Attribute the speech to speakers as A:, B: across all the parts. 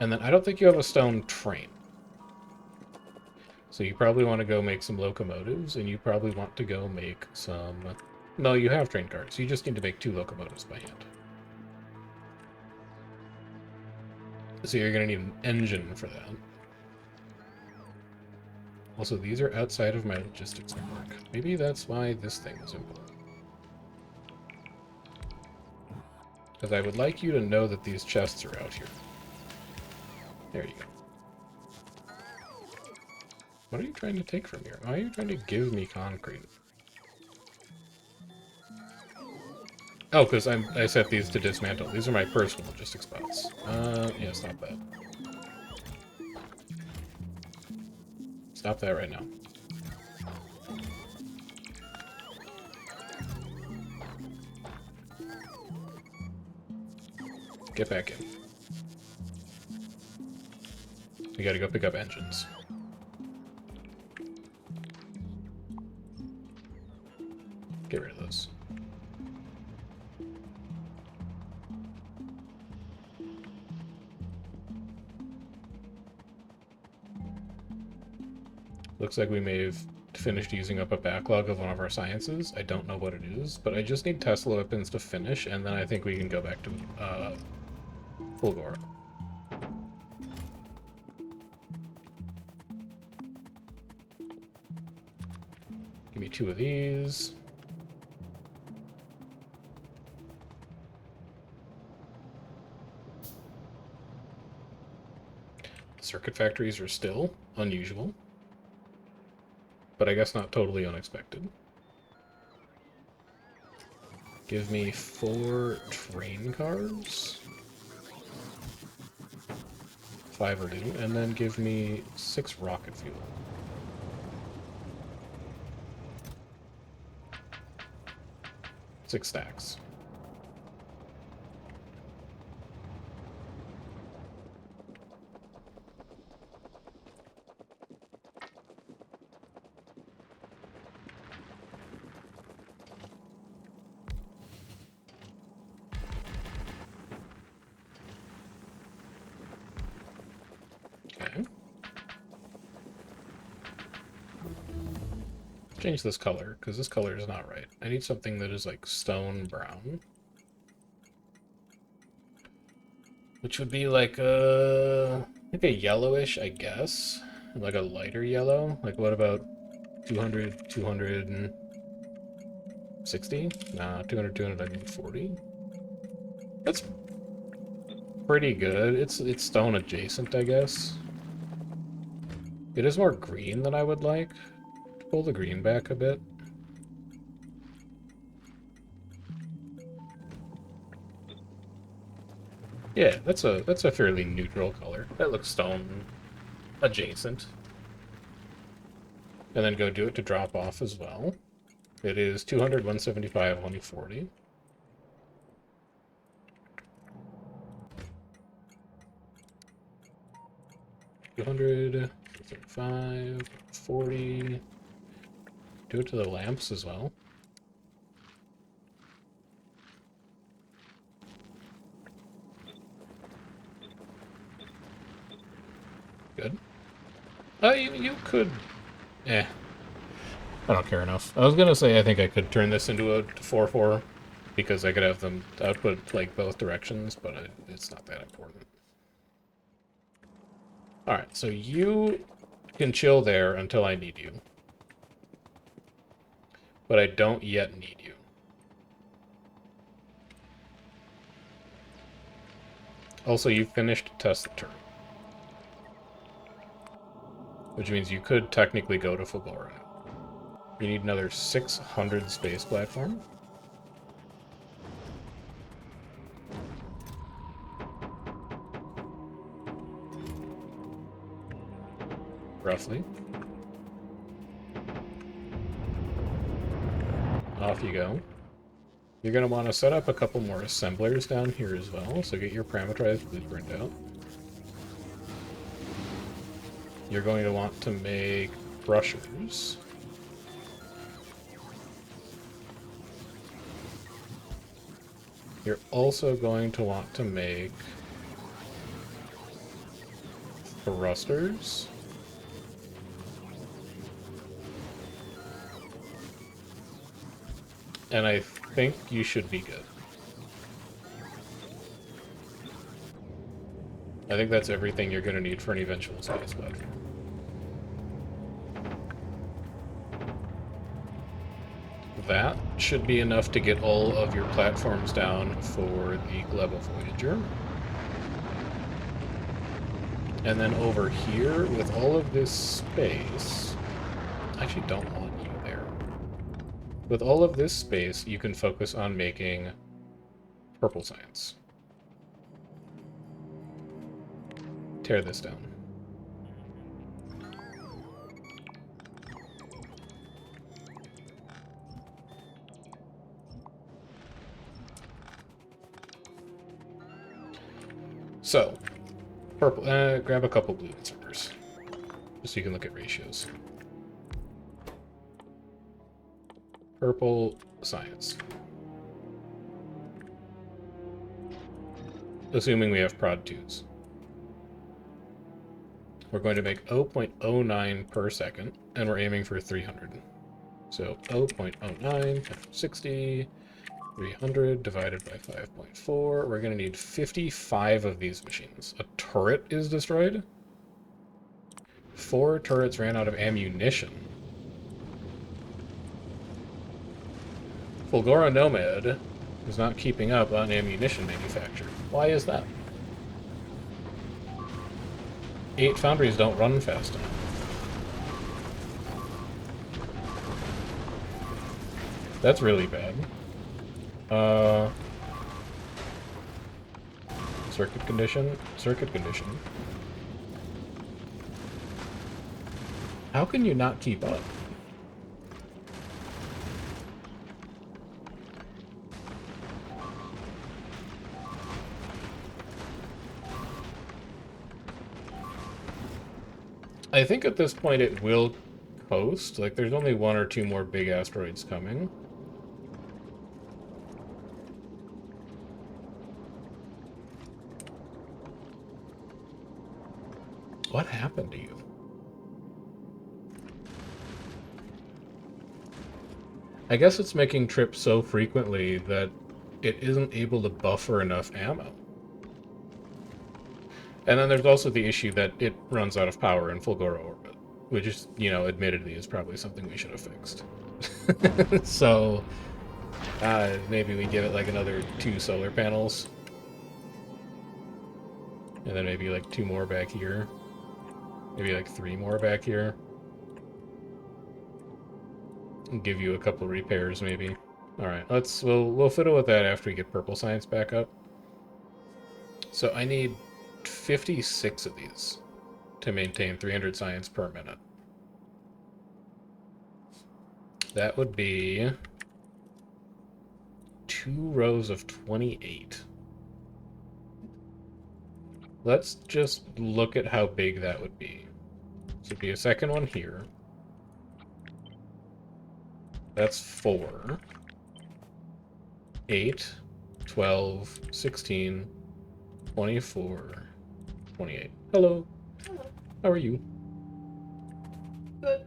A: And then I don't think you have a stone train. So you probably want to go make some locomotives, and you probably want to go make some... No, you have train cars. You just need to make 2 locomotives by hand. So you're going to need an engine for that. Also, these are outside of my logistics network. Maybe that's why this thing is important. Because I would like you to know that these chests are out here. There you go. What are you trying to take from here? Why are you trying to give me concrete? Oh, because I set these to dismantle. These are my personal logistics spots. Yeah, stop that. Stop that right now. Get back in. We gotta go pick up engines. Get rid of those. Looks like we may have finished using up a backlog of one of our sciences. I don't know what it is, but I just need Tesla weapons to finish, and then I think we can go back to Fulgora. Give me 2 of these. Circuit factories are still unusual, but I guess not totally unexpected. Give me 4 train cars. 5 are due, and then give me 6 rocket fuel. Six stacks. Okay. Change this color, because this color is not right. I need something that is like stone brown. Which would be like a yellowish, I guess. Like a lighter yellow. Like what about 200, 260? Nah, 200, 240. That's pretty good. It's stone adjacent, I guess. It is more green than I would like. Pull the green back a bit. Yeah, that's a fairly neutral color. That looks stone adjacent. And then go do it to drop off as well. It is 200, 175, 140. 200, 35, 40. Do it to the lamps as well. Good. You could... Eh. I don't care enough. I was gonna say I think I could turn this into a 4-4 because I could have them output like both directions, but it's not that important. Alright, so you can chill there until I need you. But I don't yet need you. Also, you finished Tesla turn. Which means you could technically go to Fulgora. You need another 600 space platform. Roughly. Off you go. You're going to want to set up a couple more assemblers down here as well, so get your parameterized blueprint out. You're going to want to make brushers. You're also going to want to make thrusters. And I think you should be good. I think that's everything you're going to need for an eventual space platform. That should be enough to get all of your platforms down for the Gleba Voyager. And then over here, with all of this space... I actually don't want you there. With all of this space, you can focus on making purple science. Tear this down. So, purple, grab a couple blue inserters, just so you can look at ratios. Purple science. Assuming we have prod 2s. We're going to make 0.09 per second, and we're aiming for 300. So 0.09 times 60, 300 divided by 5.4. We're going to need 55 of these machines. A turret is destroyed. 4 turrets ran out of ammunition. Fulgora Nomad is not keeping up on ammunition manufacture. Why is that? 8 foundries don't run fast enough. That's really bad. Circuit condition. Circuit condition. How can you not keep up? I think at this point it will coast. Like, there's only 1 or 2 more big asteroids coming. What happened to you? I guess it's making trips so frequently that it isn't able to buffer enough ammo. And then there's also the issue that it runs out of power in Fulgora orbit, which is, you know, admittedly is probably something we should have fixed. So, maybe we give it like another 2 solar panels. And then maybe like 2 more back here. Maybe like 3 more back here. And give you a couple repairs maybe. Alright, we'll fiddle with that after we get purple science back up. So I need 56 of these to maintain 300 science per minute. That would be 2 rows of 28. Let's just look at how big that would be. So it'd be a second one here. That's 4. 8, 12, 16, 24, 28. Hello.
B: Hello.
A: How are you?
B: Good.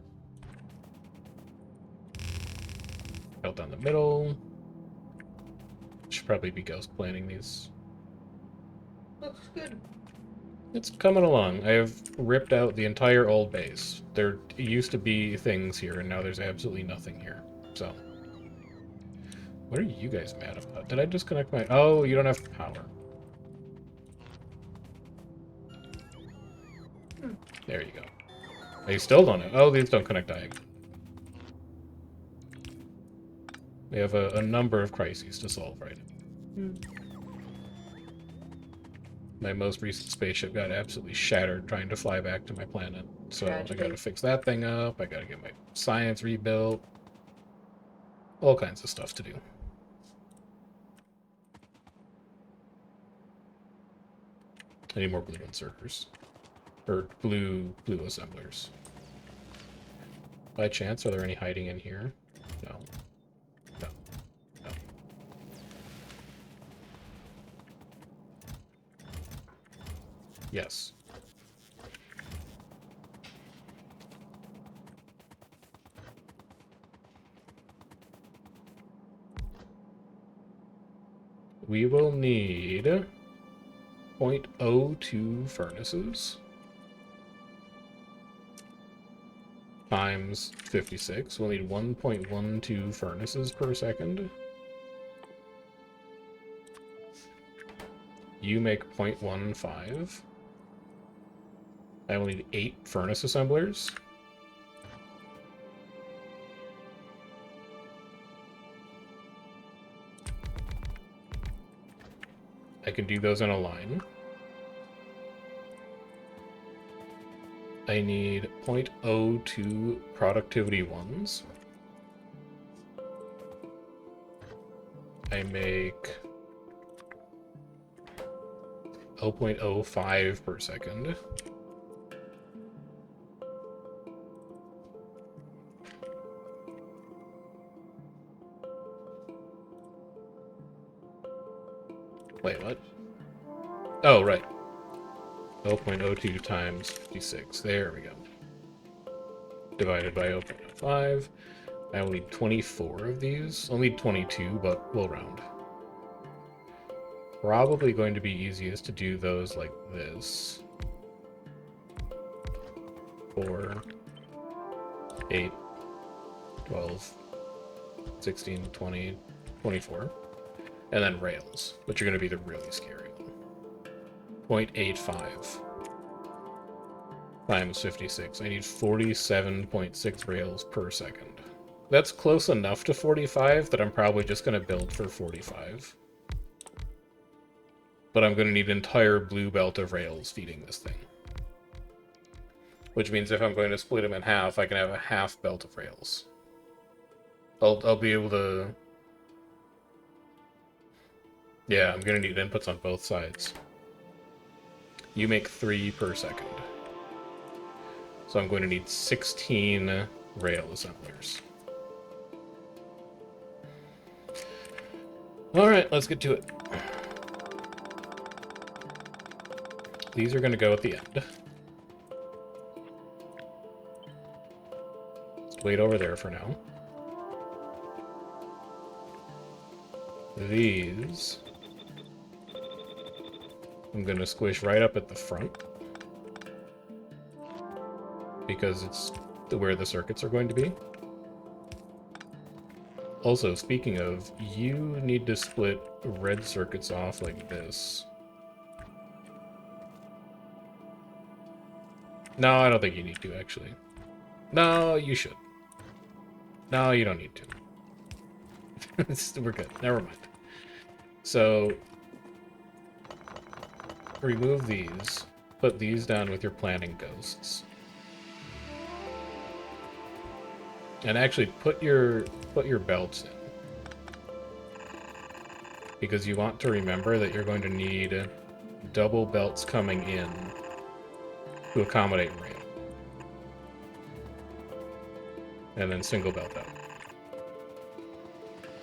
A: Out down the middle. Should probably be ghost planning these.
B: Looks good.
A: It's coming along. I have ripped out the entire old base. There used to be things here, and now there's absolutely nothing here. So, what are you guys mad about? Did I disconnect my... Oh, you don't have power. There you go. They still don't have... Oh, these don't connect diagonally. We have a number of crises to solve right now. My most recent spaceship got absolutely shattered trying to fly back to my planet. So
B: Tragedy.
A: I gotta fix that thing up. I gotta get my science rebuilt. All kinds of stuff to do. I need more blue inserters. Or blue assemblers. By chance, are there any hiding in here? No. No. No. Yes. we will need 0.02 furnaces times 56. We'll need 1.12 furnaces per second. You make 0.15. I will need 8 furnace assemblers. I can do those in a line. I need 0.02 productivity ones. I make 0.05 per second. Wait, what? Oh, right. 0.02 times 56. There we go. Divided by 0.05. I will need 24 of these. I'll need 22, but we'll round. Probably going to be easiest to do those like this. 4, 8, 12, 16, 20, 24. And then rails, which are going to be the really scary one. 0.85 times 56. I need 47.6 rails per second. That's close enough to 45 that I'm probably just going to build for 45. But I'm going to need an entire blue belt of rails feeding this thing. Which means if I'm going to split them in half, I can have a half belt of rails. I'll be able to... Yeah, I'm going to need inputs on both sides. You make 3 per second. So I'm going to need 16 rail assemblers. Alright, let's get to it. These are going to go at the end. Let's wait over there for now. These I'm going to squish right up at the front, because it's where the circuits are going to be. Also, speaking of, you need to split red circuits off like this. No, I don't think you need to, actually. No, you should. No, you don't need to. We're good. Never mind. So, remove these. Put these down with your planning ghosts. And actually, put your belts in. Because you want to remember that you're going to need double belts coming in to accommodate rail. And then single belt out.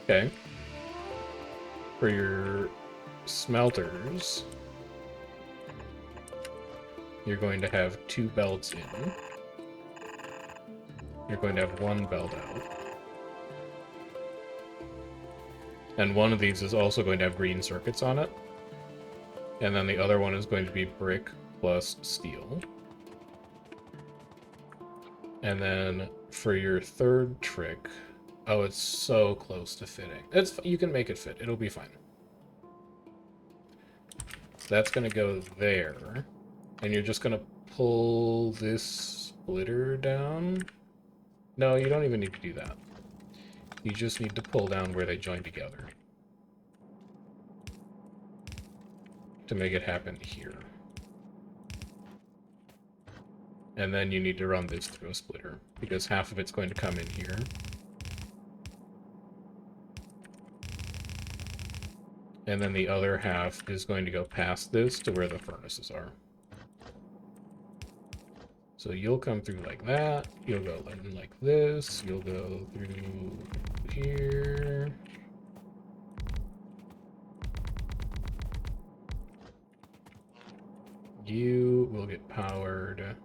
A: Okay. For your smelters, you're going to have 2 belts in. You're going to have 1 belt out. And one of these is also going to have green circuits on it. And then the other one is going to be brick plus steel. And then for your third trick... Oh, it's so close to fitting. You can make it fit. It'll be fine. So that's going to go there. And you're just going to pull this splitter down. No, you don't even need to do that. You just need to pull down where they join together. To make it happen here. And then you need to run this through a splitter, because half of it's going to come in here. And then the other half is going to go past this to where the furnaces are. So you'll come through like that, you'll go like this, you'll go through here. You will get powered.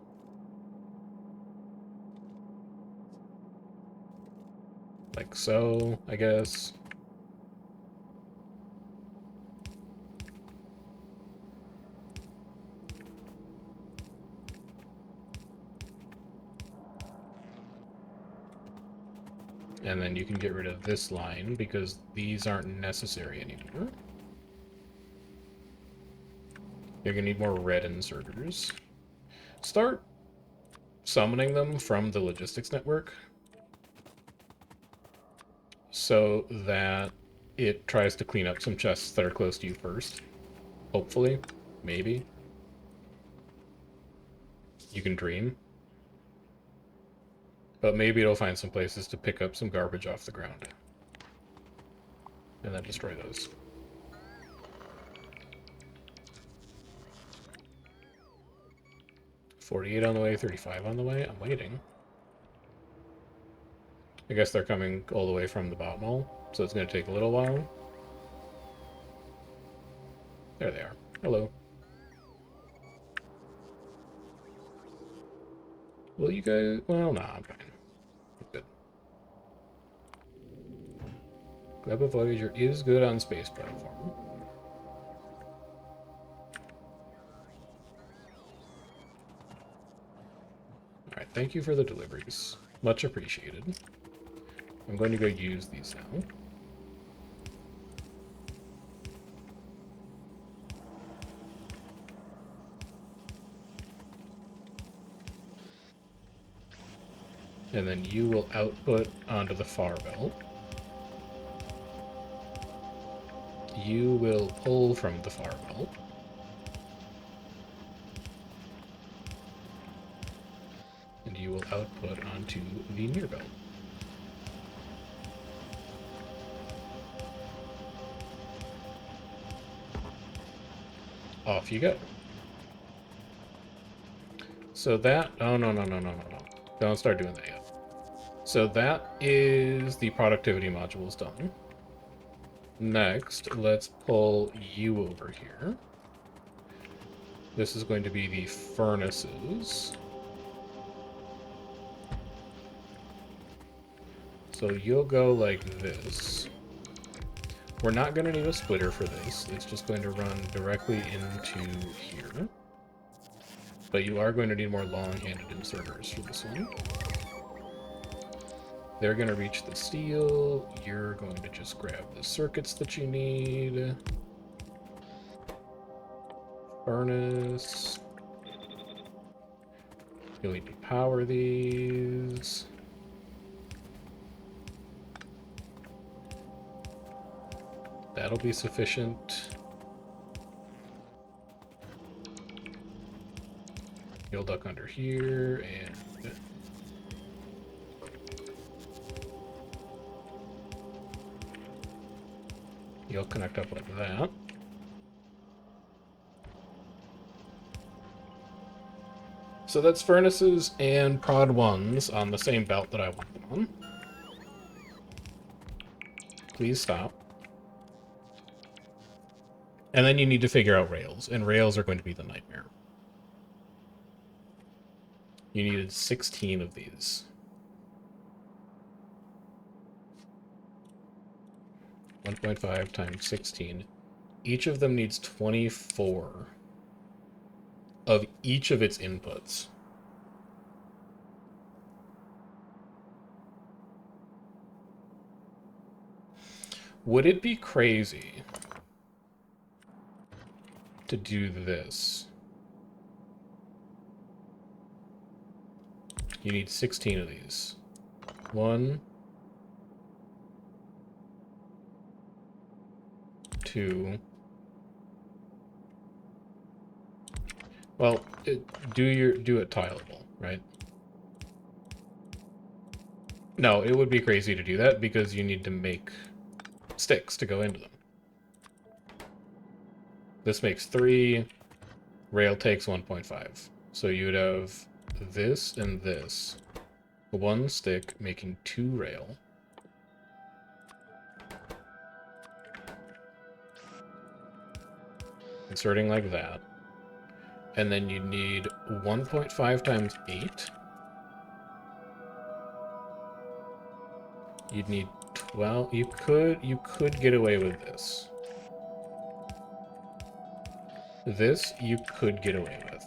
A: Like so, I guess. And then you can get rid of this line because these aren't necessary anymore. You're gonna need more red inserters. Start summoning them from the logistics network so that it tries to clean up some chests that are close to you first. Hopefully. Maybe. You can dream. But maybe it'll find some places to pick up some garbage off the ground. And then destroy those. $48 on the way, 35 on the way. I'm waiting. I guess they're coming all the way from the bot mall, so it's going to take a little while. There they are. Hello. Will you guys... Well, nah, I'm fine. Good. Web of Voyager is good on space platform. Alright, thank you for the deliveries. Much appreciated. I'm going to go use these now. And then you will output onto the far belt. You will pull from the far belt. And you will output onto the near belt. Off you go. So that... Oh, no. Don't start doing that yet. So that is the productivity modules done. Next, let's pull you over here. This is going to be the furnaces. So you'll go like this. We're not going to need a splitter for this. It's just going to run directly into here. But you are going to need more long-handed inserters for this one. They're going to reach the steel. You're going to just grab the circuits that you need. Furnace. You'll need to power these. That'll be sufficient. You'll duck under here and... You'll connect up like that. So that's furnaces and prod 1s on the same belt that I want them on. Please stop. And then you need to figure out rails, and rails are going to be the nightmare. You needed 16 of these. 1.5 times 16. Each of them needs 24 of each of its inputs. Would it be crazy to do this? You need 16 of these. 1, 2. Well, do it tileable, right? No, it would be crazy to do that because you need to make sticks to go into them. This makes 3. Rail takes 1.5. So you would have this and this. 1 stick making 2 rail. Inserting like that. And then you need 1.5 times 8. You'd need 12. You could get away with this. This you could get away with.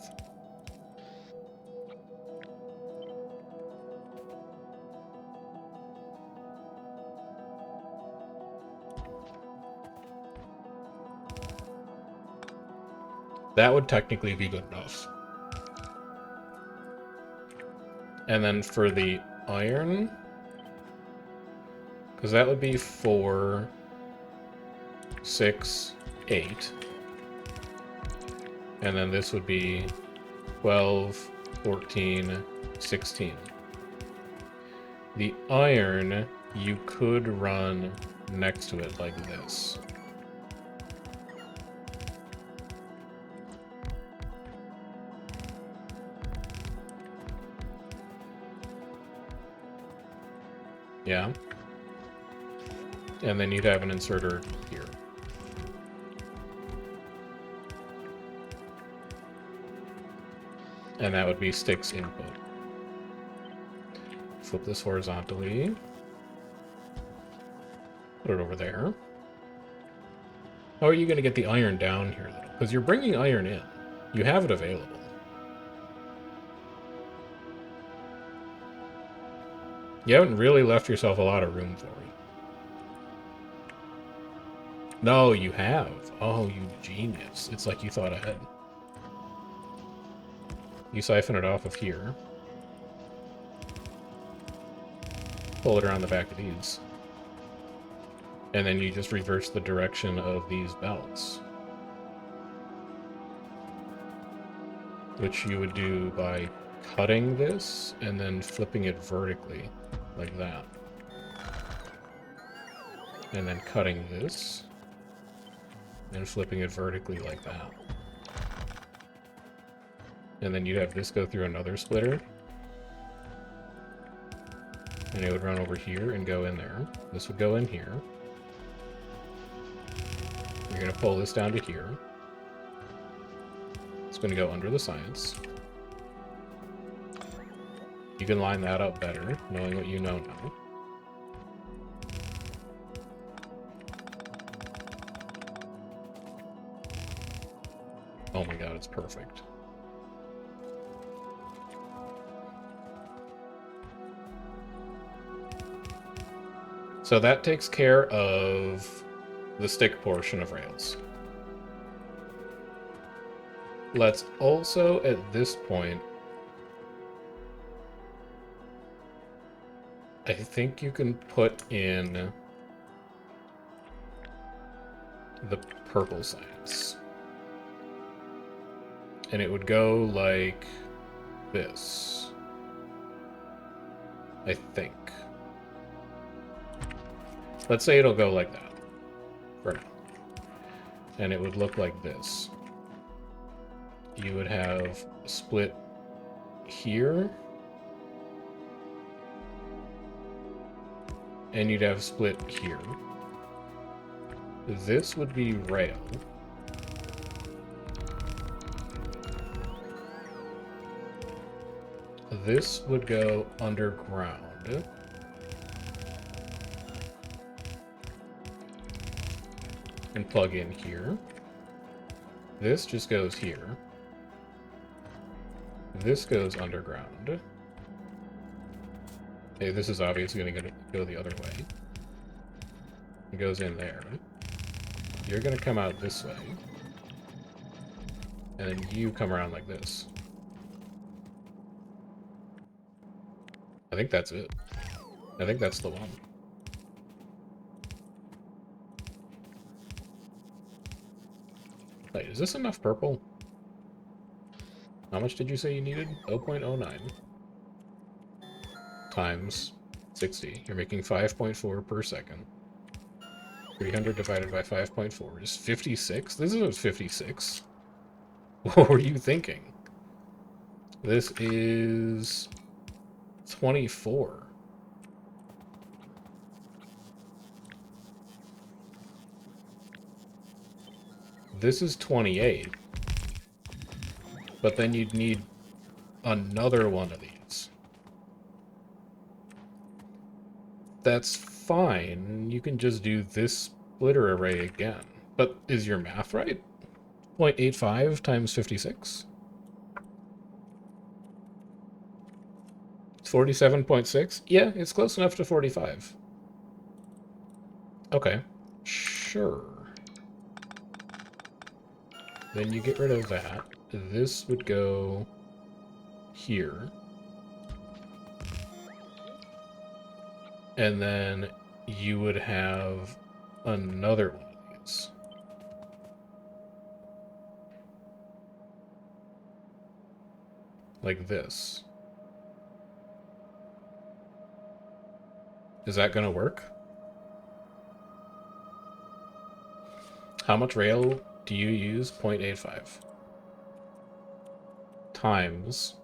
A: That would technically be good enough. And then for the iron, because that would be 4, 6, 8. And then this would be 12, 14, 16. The iron, you could run next to it like this. Yeah. And then you'd have an inserter here. And that would be sticks input. Flip this horizontally. Put it over there. How are you going to get the iron down here, though? Because you're bringing iron in. You have it available. You haven't really left yourself a lot of room for it. No, you have. Oh, you genius. It's like you thought ahead. You siphon it off of here. Pull it around the back of these. And then you just reverse the direction of these belts. Which you would do by cutting this and then flipping it vertically, like that. And then cutting this and flipping it vertically like that. And then you'd have this go through another splitter. And it would run over here and go in there. This would go in here. You're going to pull this down to here. It's going to go under the science. You can line that up better, knowing what you know now. Oh my god, it's perfect. So that takes care of the stick portion of rails. Let's also, at this point, I think you can put in the purple science. And it would go like this. I think. Let's say it'll go like that for now. And it would look like this. You would have a split here. And you'd have a split here. This would be rail. This would go underground. And plug in here. This just goes here. This goes underground. Okay, this is obviously going to go the other way. It goes in there. You're going to come out this way. And then you come around like this. I think that's it. I think that's the one. Wait, is this enough purple? How much did you say you needed? 0.09 times 60. You're making 5.4 per second. 300 divided by 5.4 is 56? This isn't 56. What were you thinking? This is 24. This is 28. But then you'd need another one of these. That's fine. You can just do this splitter array again. But is your math right? 0.85 times 56? 47.6? Yeah, it's close enough to 45. Okay. Sure. Then you get rid of that. This would go here. And then you would have another one of these. Like this. Is that gonna work? How much rail do you use? 0.85. Times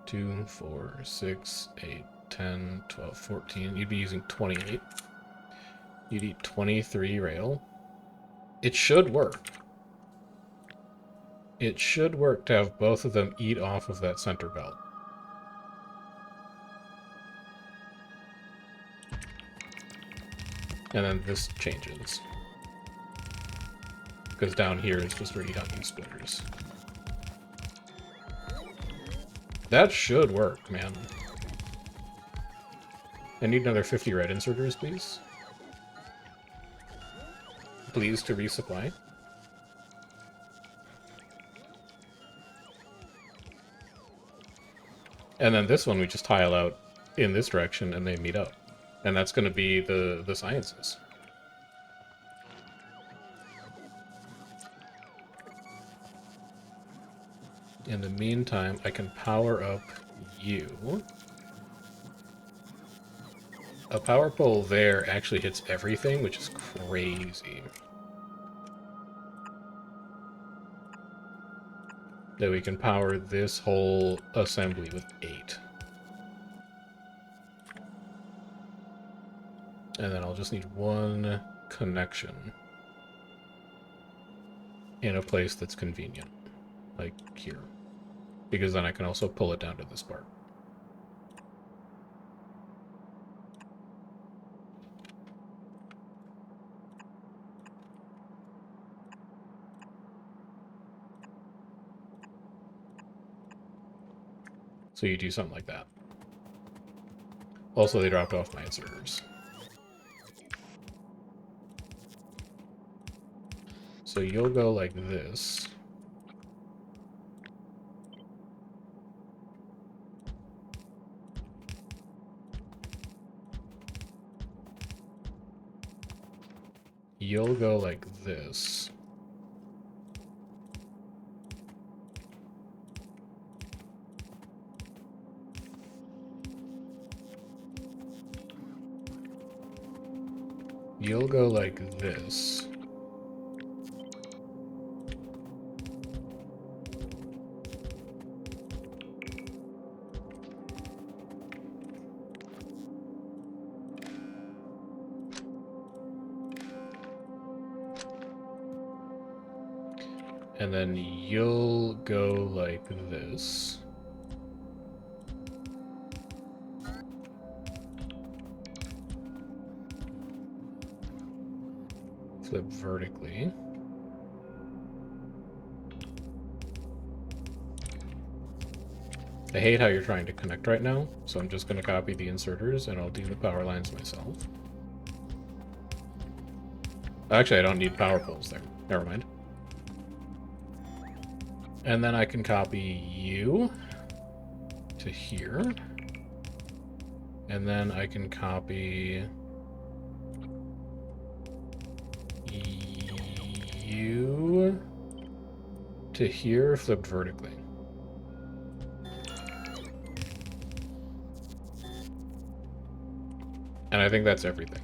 A: 2, 4, 6, 8, 10, 12, 14. You'd be using 28. You'd eat 23 rail. It should work. It should work to have both of them eat off of that center belt. And then this changes. Because down here is just already got these splitters. That should work, man. I need another 50 red inserters, please. Please to resupply. And then this one we just tile out in this direction and they meet up. And that's going to be the sciences. In the meantime, I can power up you. A power pole there actually hits everything, which is crazy. That we can power this whole assembly with 8. And then I'll just need one connection in a place that's convenient, like here. Because then I can also pull it down to this part. So you do something like that. Also, they dropped off my inserters. So you'll go like this. You'll go like this. You'll go like this. And then you'll go like this. Flip vertically. I hate how you're trying to connect right now, so I'm just going to copy the inserters and I'll do the power lines myself. Actually, I don't need power poles there. Never mind. And then I can copy you to here. And then I can copy you to here, flipped vertically. And I think that's everything.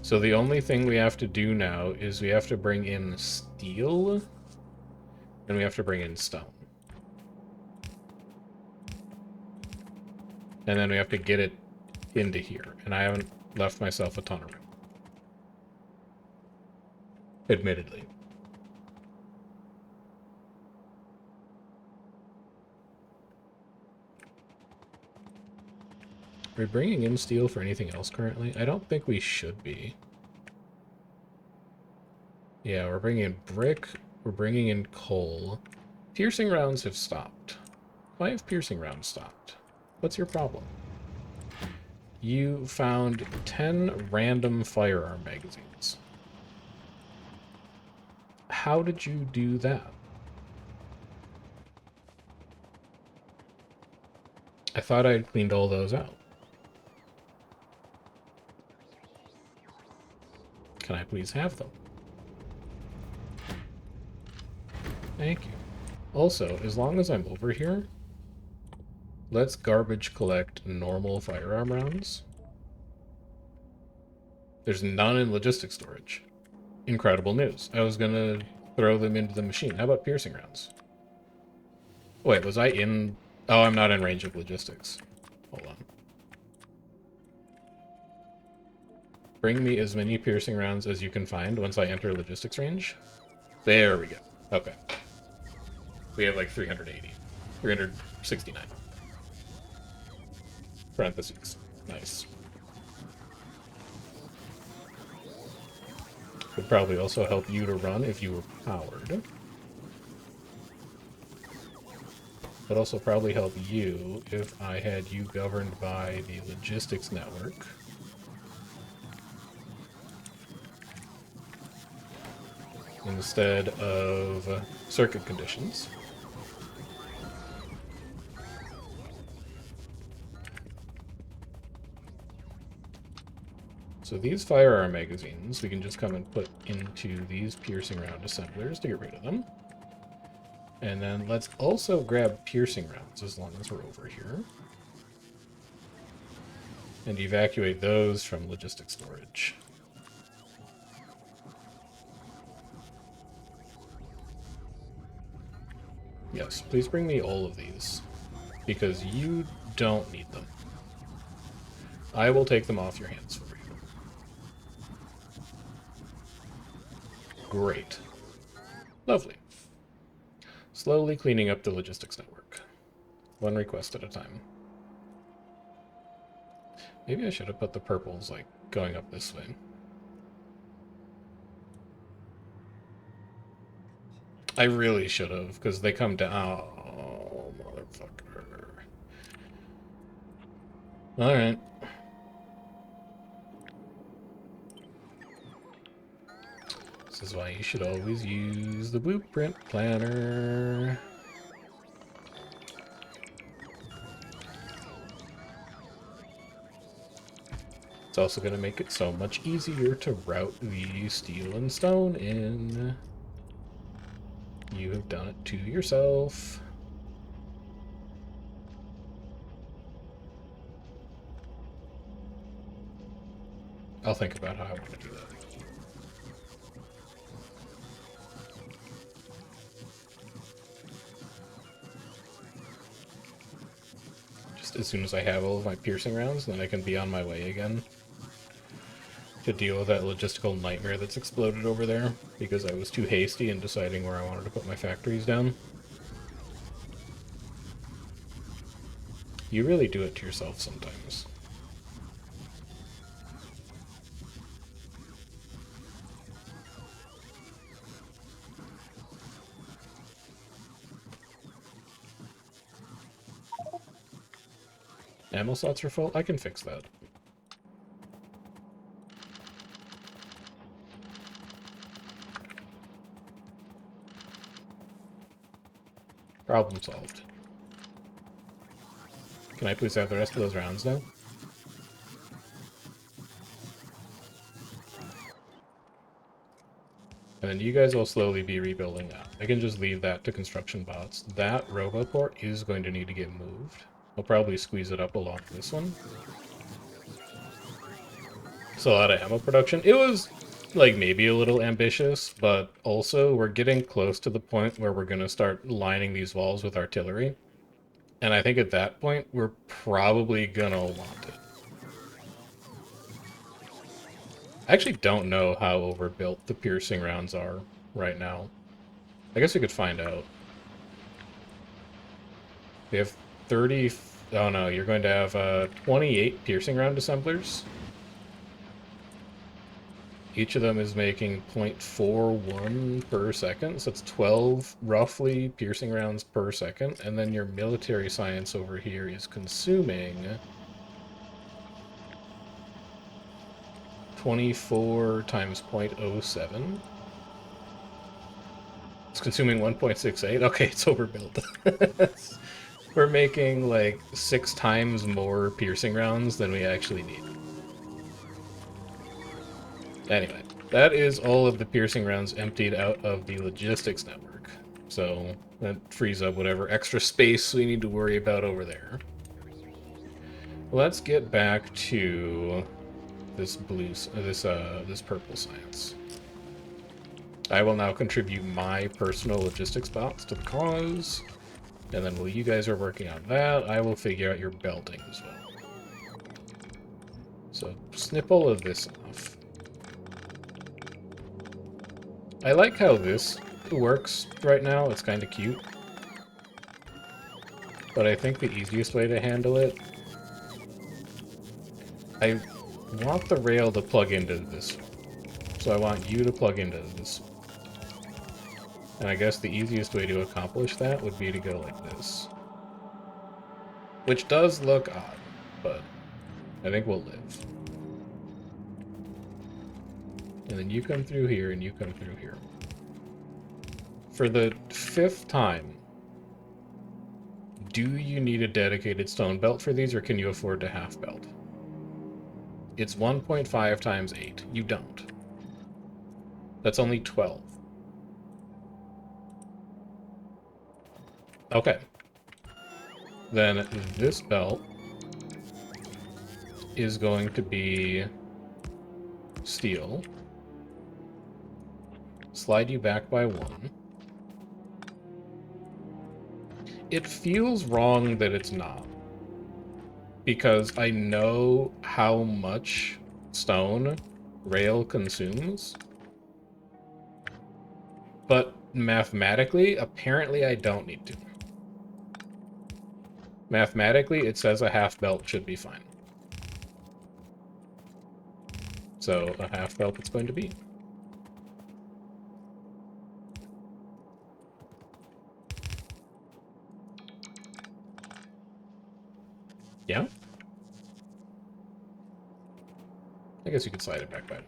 A: So the only thing we have to do now is we have to bring in steel and we have to bring in stone. And then we have to get it into here. And I haven't left myself a ton of room. Admittedly. Are we bringing in steel for anything else currently? I don't think we should be. Yeah, we're bringing in brick. We're bringing in coal. Piercing rounds have stopped. Why have piercing rounds stopped? What's your problem? You found 10 random firearm magazines. How did you do that? I thought I'd cleaned all those out. Can I please have them? Thank you. Also, as long as I'm over here, let's garbage collect normal firearm rounds. There's none in logistics storage. Incredible news. I was gonna throw them into the machine. How about piercing rounds? Wait, was I in... Oh, I'm not in range of logistics. Hold on. Bring me as many piercing rounds as you can find once I enter logistics range. There we go. Okay. We have like 380. 369. Parentheses. Nice. Would probably also help you to run if you were powered. Would also probably help you if I had you governed by the logistics network. Instead of circuit conditions. So these firearm magazines, we can just come and put into these piercing round assemblers to get rid of them. And then let's also grab piercing rounds as long as we're over here. And evacuate those from logistics storage. Yes, please bring me all of these, because you don't need them. I will take them off your hands for you. Great. Lovely. Slowly cleaning up the logistics network. One request at a time. Maybe I should have put the purples, like, going up this way. I really should have, because they come down. Oh, motherfucker. Alright. This is why you should always use the blueprint planner. It's also going to make it so much easier to route the steel and stone in. You have done it to yourself. I'll think about how I want to do that. Just as soon as I have all of my piercing rounds, then I can be on my way again to deal with that logistical nightmare that's exploded over there, because I was too hasty in deciding where I wanted to put my factories down. You really do it to yourself sometimes. Ammo slots are full? I can fix that. Problem solved. Can I please have the rest of those rounds now? And then you guys will slowly be rebuilding that. I can just leave that to construction bots. That roboport is going to need to get moved. I'll probably squeeze it up along this one. It's a lot of ammo production. It was, like, maybe a little ambitious, but also we're getting close to the point where we're going to start lining these walls with artillery. And I think at that point, we're probably going to want it. I actually don't know how overbuilt the piercing rounds are right now. I guess we could find out. We have 30... Oh no, you're going to have 28 piercing round assemblers. Each of them is making 0.41 per second, so it's 12 roughly piercing rounds per second. And then your military science over here is consuming 24 times 0.07. It's consuming 1.68. Okay, it's overbuilt. We're making like 6 times more piercing rounds than we actually need. Anyway, that is all of the piercing rounds emptied out of the logistics network. So that frees up whatever extra space we need to worry about over there. Let's get back to this this purple science. I will now contribute my personal logistics box to the cause, and then while you guys are working on that, I will figure out your belting as well. So snip all of this off. I like how this works right now. It's kind of cute. But I think the easiest way to handle it, I want the rail to plug into this. So I want you to plug into this. And I guess the easiest way to accomplish that would be to go like this. Which does look odd, but I think we'll live. And then you come through here, and you come through here. For the 5th time, do you need a dedicated stone belt for these, or can you afford to half belt? It's 1.5 times 8. You don't. That's only 12. Okay. Then this belt is going to be steel. Slide you back by 1. It feels wrong that it's not. Because I know how much stone rail consumes. But mathematically, apparently I don't need to. Mathematically, it says a half belt should be fine. So a half belt it's going to be. Yeah? I guess you could slide it back by 1.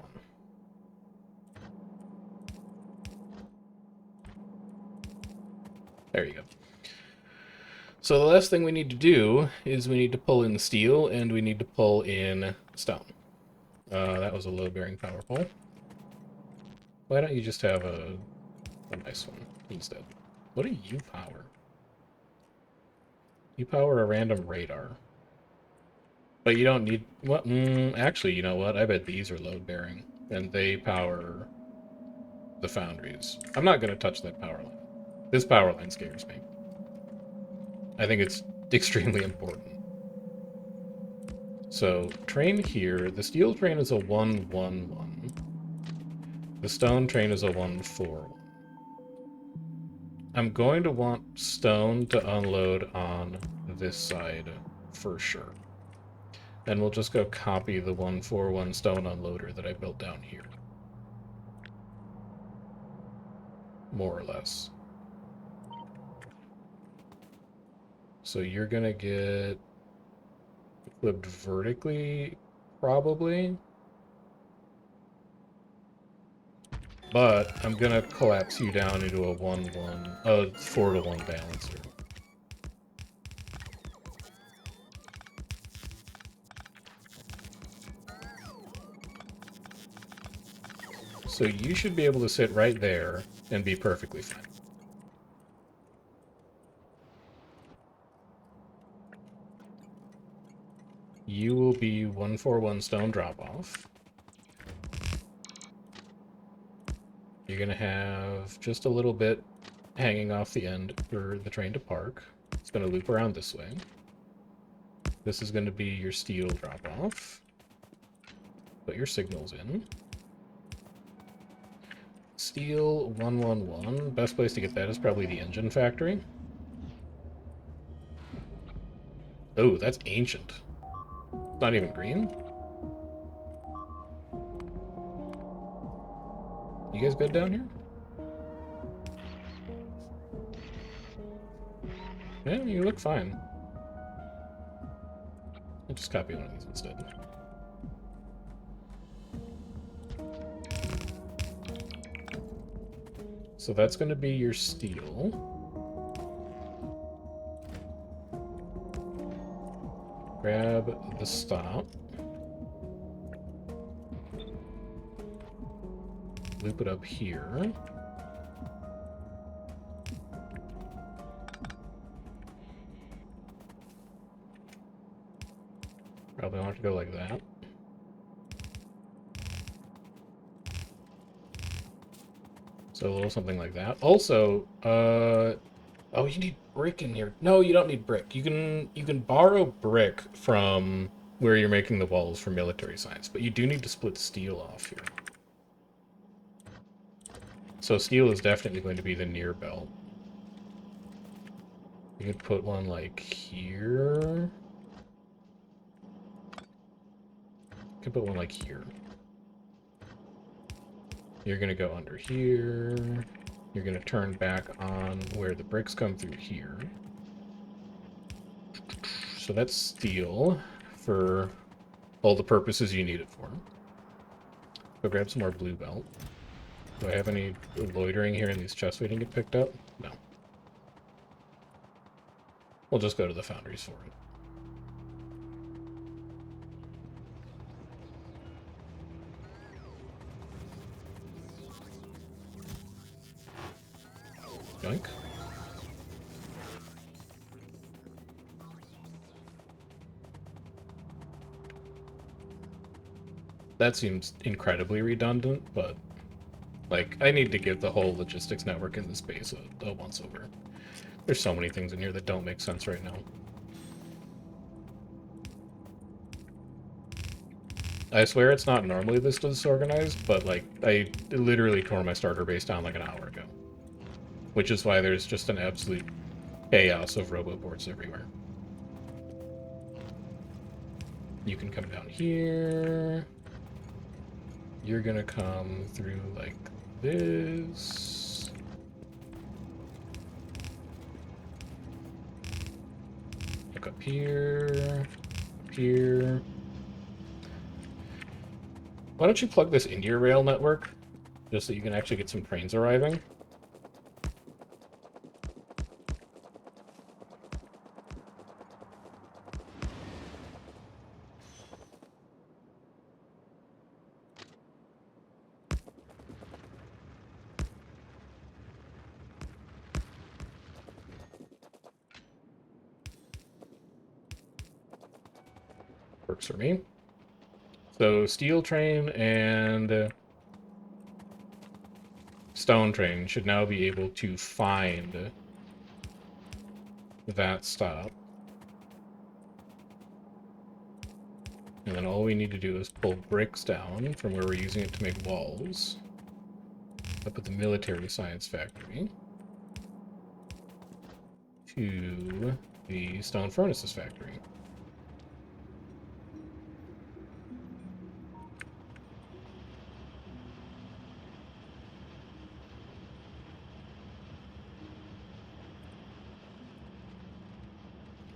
A: There you go. So the last thing we need to do is we need to pull in steel and we need to pull in stone. That was a load-bearing power pole. Why don't you just have a nice one instead? What do you power? You power a random radar. But you don't need... What? Actually, you know what? I bet these are load-bearing. And they power the foundries. I'm not going to touch that power line. This power line scares me. I think it's extremely important. So, train here. The steel train is a 111. The stone train is a 141. I'm going to want stone to unload on this side for sure. Then we'll just go copy the 141 stone unloader that I built down here. More or less. So you're gonna get flipped vertically, probably. But I'm gonna collapse you down into a 4-to-1 balancer. So you should be able to sit right there and be perfectly fine. You will be 141 stone drop-off. You're going to have just a little bit hanging off the end for the train to park. It's going to loop around this way. This is going to be your steel drop-off. Put your signals in. Steel 111. Best place to get that is probably the engine factory. Oh, that's ancient. It's not even green? You guys good down here? Yeah, you look fine. I'll just copy one of these instead. So that's going to be your steel. Grab the stop. Loop it up here. Probably want to go like that. So a little something like that. Also, oh, you need brick in here. No, you don't need brick. You can borrow brick from where you're making the walls for military science, but you do need to split steel off here. So steel is definitely going to be the near belt. You could put one like here. You could put one like here. You're gonna go under here. You're gonna turn back on where the bricks come through here. So that's steel for all the purposes you need it for. Go grab some more blue belt. Do I have any loitering here in these chests we didn't get picked up? No. We'll just go to the foundries for it. Yoink. That seems incredibly redundant, but like I need to give the whole logistics network in this base a once over. There's so many things in here that don't make sense right now. I swear it's not normally this disorganized, but like I literally tore my starter base down like an hour ago. Which is why there's just an absolute chaos of roboports everywhere. You can come down here. You're gonna come through like this. Look up here. Up here. Why don't you plug this into your rail network? Just so you can actually get some trains arriving. Works for me. So steel train and stone train should now be able to find that stop. And then all we need to do is pull bricks down from where we're using it to make walls up at the military science factory to the stone furnaces factory.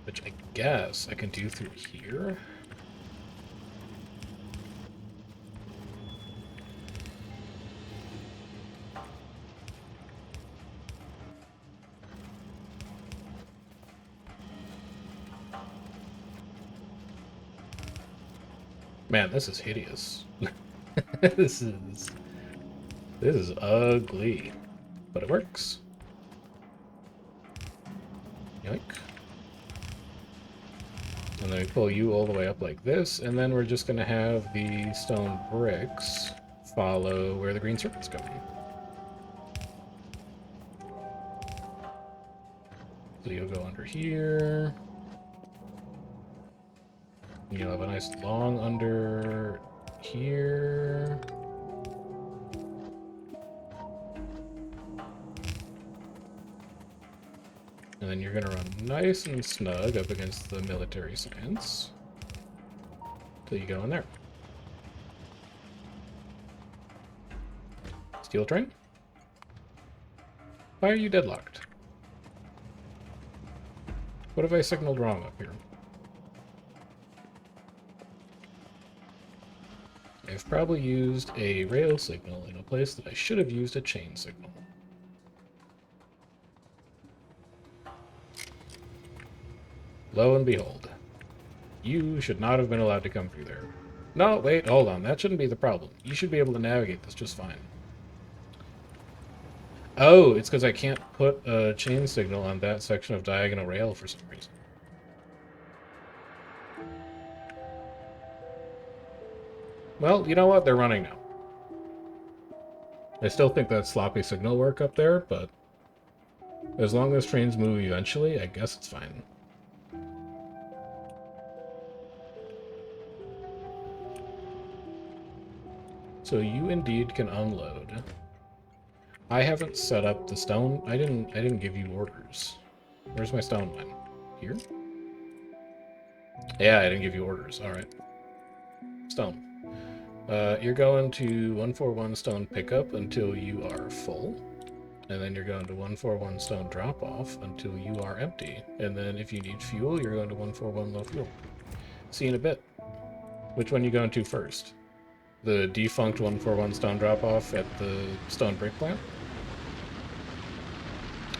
A: Which I guess I can do through here. Man, this is hideous. This is ugly. But it works. Yoink. And then we pull you all the way up like this, and then we're just gonna have the stone bricks follow where the green circle's going. So you'll go under here. You'll have a nice long under here. And then you're gonna run nice and snug up against the military science. Till you go in there. Steel train? Why are you deadlocked? What have I signaled wrong up here? I've probably used a rail signal in a place that I should have used a chain signal. Lo and behold. You should not have been allowed to come through there. No, wait, hold on. That shouldn't be the problem. You should be able to navigate this just fine. Oh, it's because I can't put a chain signal on that section of diagonal rail for some reason. Well, you know what? They're running now. I still think that's sloppy signal work up there, but as long as trains move eventually, I guess it's fine. So you indeed can unload. I haven't set up the stone. I didn't give you orders. Where's my stone mine? Here? Yeah, I didn't give you orders. All right. Stone. You're going to 141 stone pickup until you are full. And then you're going to 141 stone drop off until you are empty. And then if you need fuel, you're going to 141 low fuel. See you in a bit. Which one you going to first? The defunct 141 stone drop off at the stone brick plant?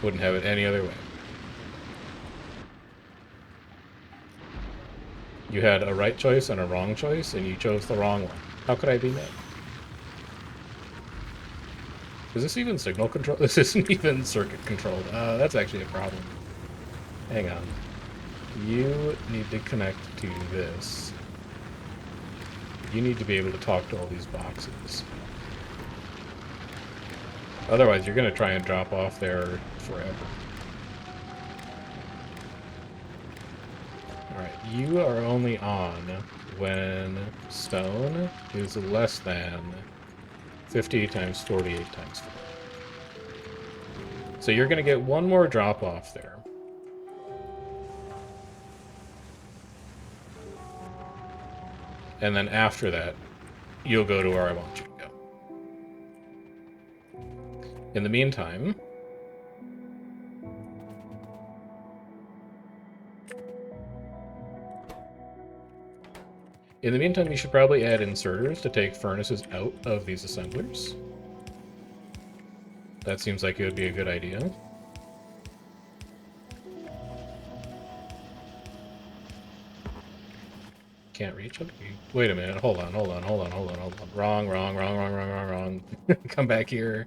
A: Wouldn't have it any other way. You had a right choice and a wrong choice, and you chose the wrong one. How could I be mad? Is this even signal control? This isn't even circuit controlled. That's actually a problem. Hang on. You need to connect to this. You need to be able to talk to all these boxes. Otherwise, you're going to try and drop off there forever. Alright, you are only on when stone is less than 50 times 48 times 4. So you're going to get one more drop off there. And then after that, you'll go to where I want you to go. In the meantime, you should probably add inserters to take furnaces out of these assemblers. That seems like it would be a good idea. Can't reach? Okay. Wait a minute. Hold on. Wrong. Come back here.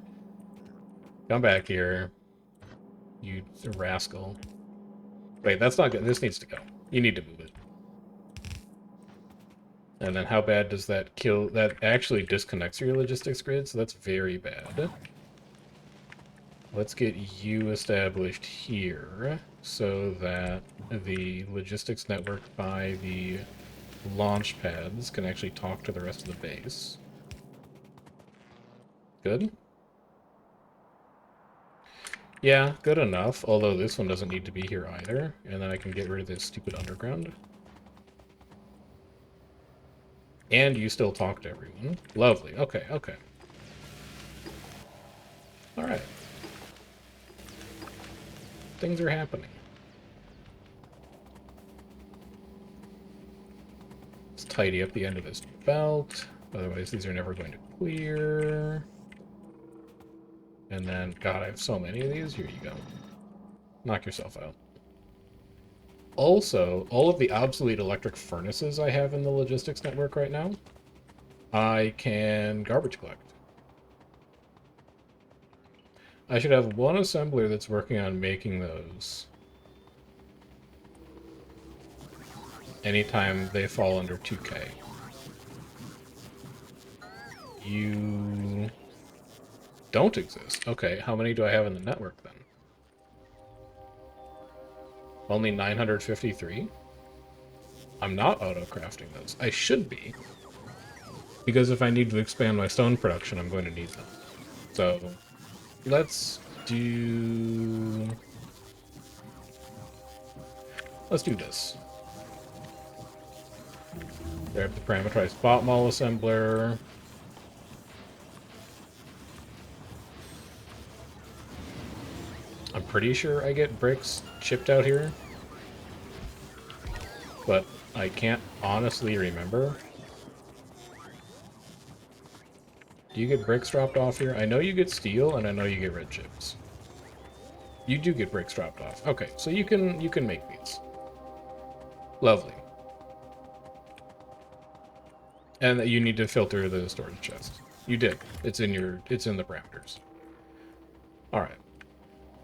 A: Come back here. You rascal. Wait, that's not good. This needs to go. You need to move it. And then how bad does that kill? That actually disconnects your logistics grid, so that's very bad. Let's get you established here so that the logistics network by the launch pads can actually talk to the rest of the base. Good? Yeah, good enough, although this one doesn't need to be here either, and then I can get rid of this stupid underground. And you still talk to everyone. Lovely. Okay, okay. Alright. Things are happening. Let's tidy up the end of this belt. Otherwise, these are never going to clear. And then, God, I have so many of these. Here you go. Knock yourself out. Also, all of the obsolete electric furnaces I have in the logistics network right now, I can garbage collect. I should have one assembler that's working on making those anytime they fall under 2K. You don't exist. Okay, how many do I have in the network then? Only 953? I'm not auto-crafting those. I should be. Because if I need to expand my stone production, I'm going to need them. So, let's do this. Grab the parameterized spot mall assembler. I'm pretty sure I get bricks chipped out here, but I can't honestly remember. Do you get bricks dropped off here? I know you get steel, and I know you get red chips. You do get bricks dropped off. Okay, so you can make these. Lovely. And that you need to filter the storage chest. You did. It's in the parameters. Alright.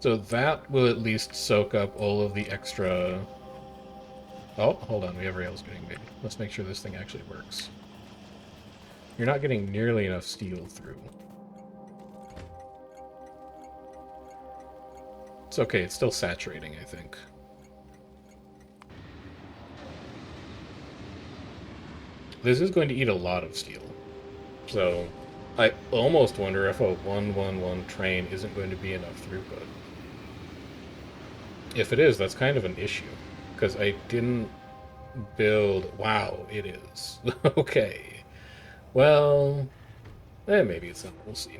A: So that will at least soak up all of the extra... Oh, hold on, we have rails getting made. Let's make sure this thing actually works. You're not getting nearly enough steel through. It's okay, it's still saturating, I think. This is going to eat a lot of steel. So, I almost wonder if a 111 train isn't going to be enough throughput. If it is, that's kind of an issue. Because I didn't build... Wow, it is. Okay. Well, maybe it's not. We'll see.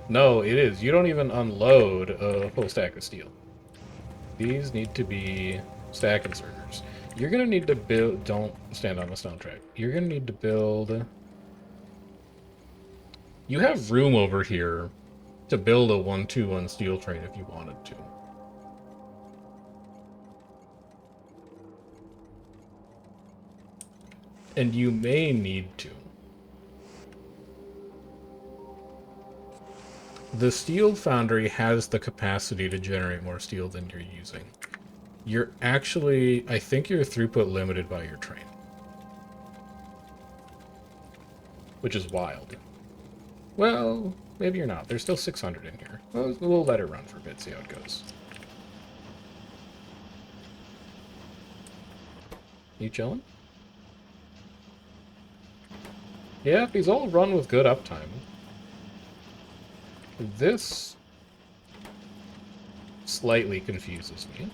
A: No, it is. You don't even unload a full stack of steel. These need to be stack inserters. You're going to need to build... Don't stand on the stone track. You're going to need to build... You have room over here to build a 121 steel train if you wanted to. And you may need to. The steel foundry has the capacity to generate more steel than you're using. You're actually... I think you're throughput limited by your train. Which is wild. Well, maybe you're not. There's still 600 in here. Well, we'll let it run for a bit, see how it goes. You chilling? Yeah, these all run with good uptime. This slightly confuses me.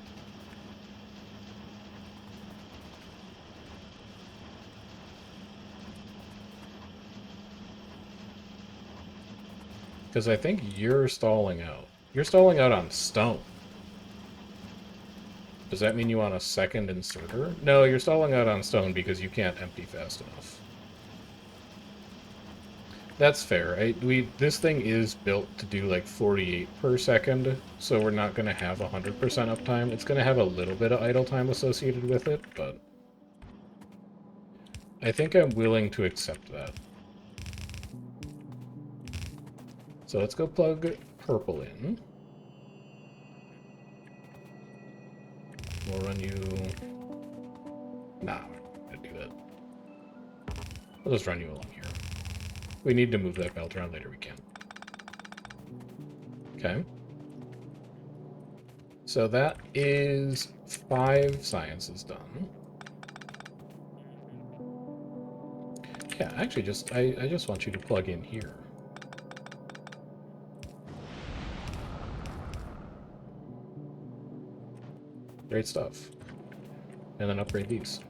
A: Because I think you're stalling out. You're stalling out on stone. Does that mean you want a second inserter? No, you're stalling out on stone because you can't empty fast enough. That's fair. This thing is built to do like 48 per second, so we're not going to have 100% uptime. It's going to have a little bit of idle time associated with it, but I think I'm willing to accept that. So let's go plug purple in. We'll run you... Nah, I'm not going to do that. I'll just run you along here. We need to move that belt around later, we can. Okay. So that is 5 sciences done. Yeah, actually, I just want you to plug in here. Great stuff. And then upgrade these.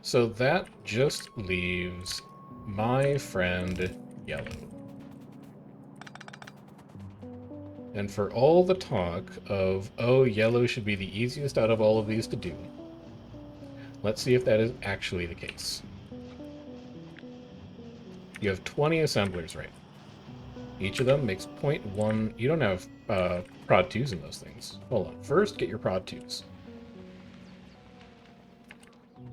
A: So that just leaves my friend Yellow. And for all the talk of, oh, Yellow should be the easiest out of all of these to do, let's see if that is actually the case. You have 20 assemblers, right? Each of them makes 0.1... You don't have prod 2s in those things. Hold on. First, get your prod 2s.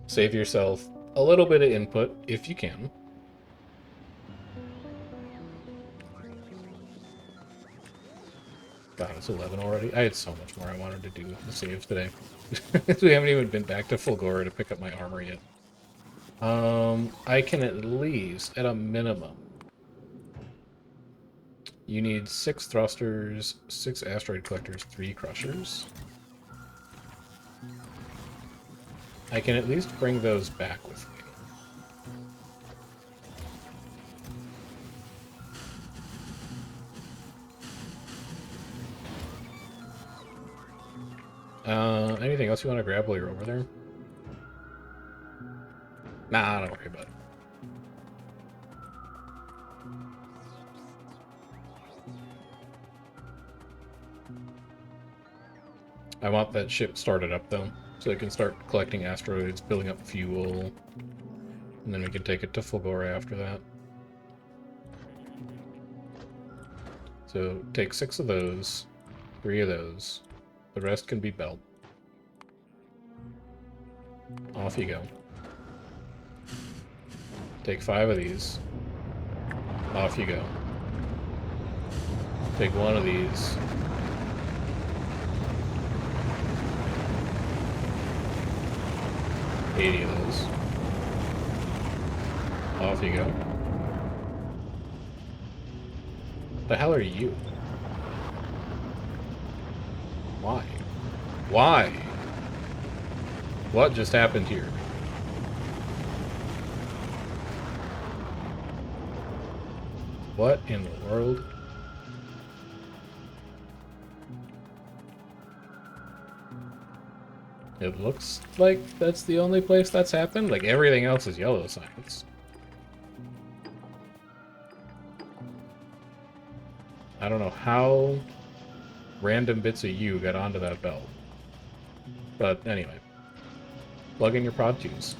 A: Save yourself a little bit of input, if you can. God, it's 11 already. I had so much more I wanted to do the saves today. We haven't even been back to Fulgora to pick up my armor yet. I can at least, at a minimum, you need 6 thrusters, 6 asteroid collectors, 3 crushers. I can at least bring those back with me. Anything else you want to grab while you're over there? Nah, don't worry about it. I want that ship started up, though. So it can start collecting asteroids, building up fuel, and then we can take it to Fulgora after that. So take 6 of those, 3 of those. The rest can be belt. Off you go. Take 5 of these. Off you go. Take 1 of these. $80 of those. Off you go. The hell are you? Why? Why? What just happened here? What in the world? It looks like that's the only place that's happened. Like, everything else is yellow signs. I don't know how random bits of you got onto that belt. But anyway. Plug in your prod 2s.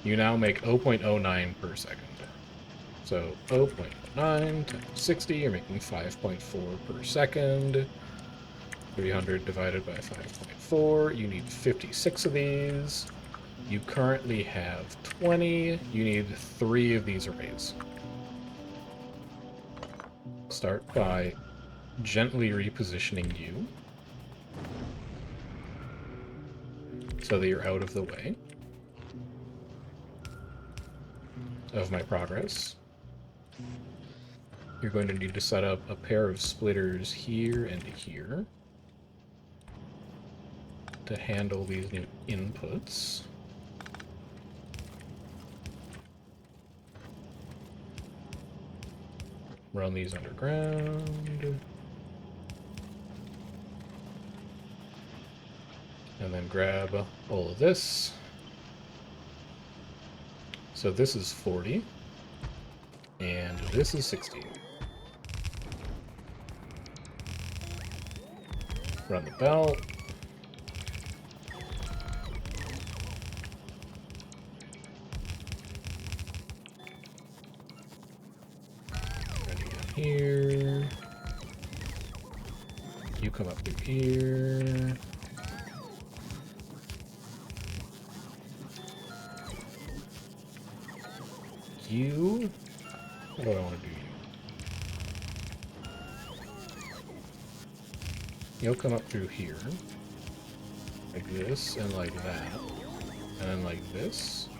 A: You now make 0.09 per second. So 0.09 times 60, you're making 5.4 per second. 300 divided by 5.4, you need 56 of these. You currently have 20. You need 3 of these arrays. Start by gently repositioning you so that you're out of the way of my progress. You're going to need to set up a pair of splitters here and here to handle these new inputs. Run these underground. And then grab all of this. So this is 40. And this is 60. Run the belt. Here. You come up through here. You? What do I want to do you? You'll come up through here. Like this, and like that. And then like this.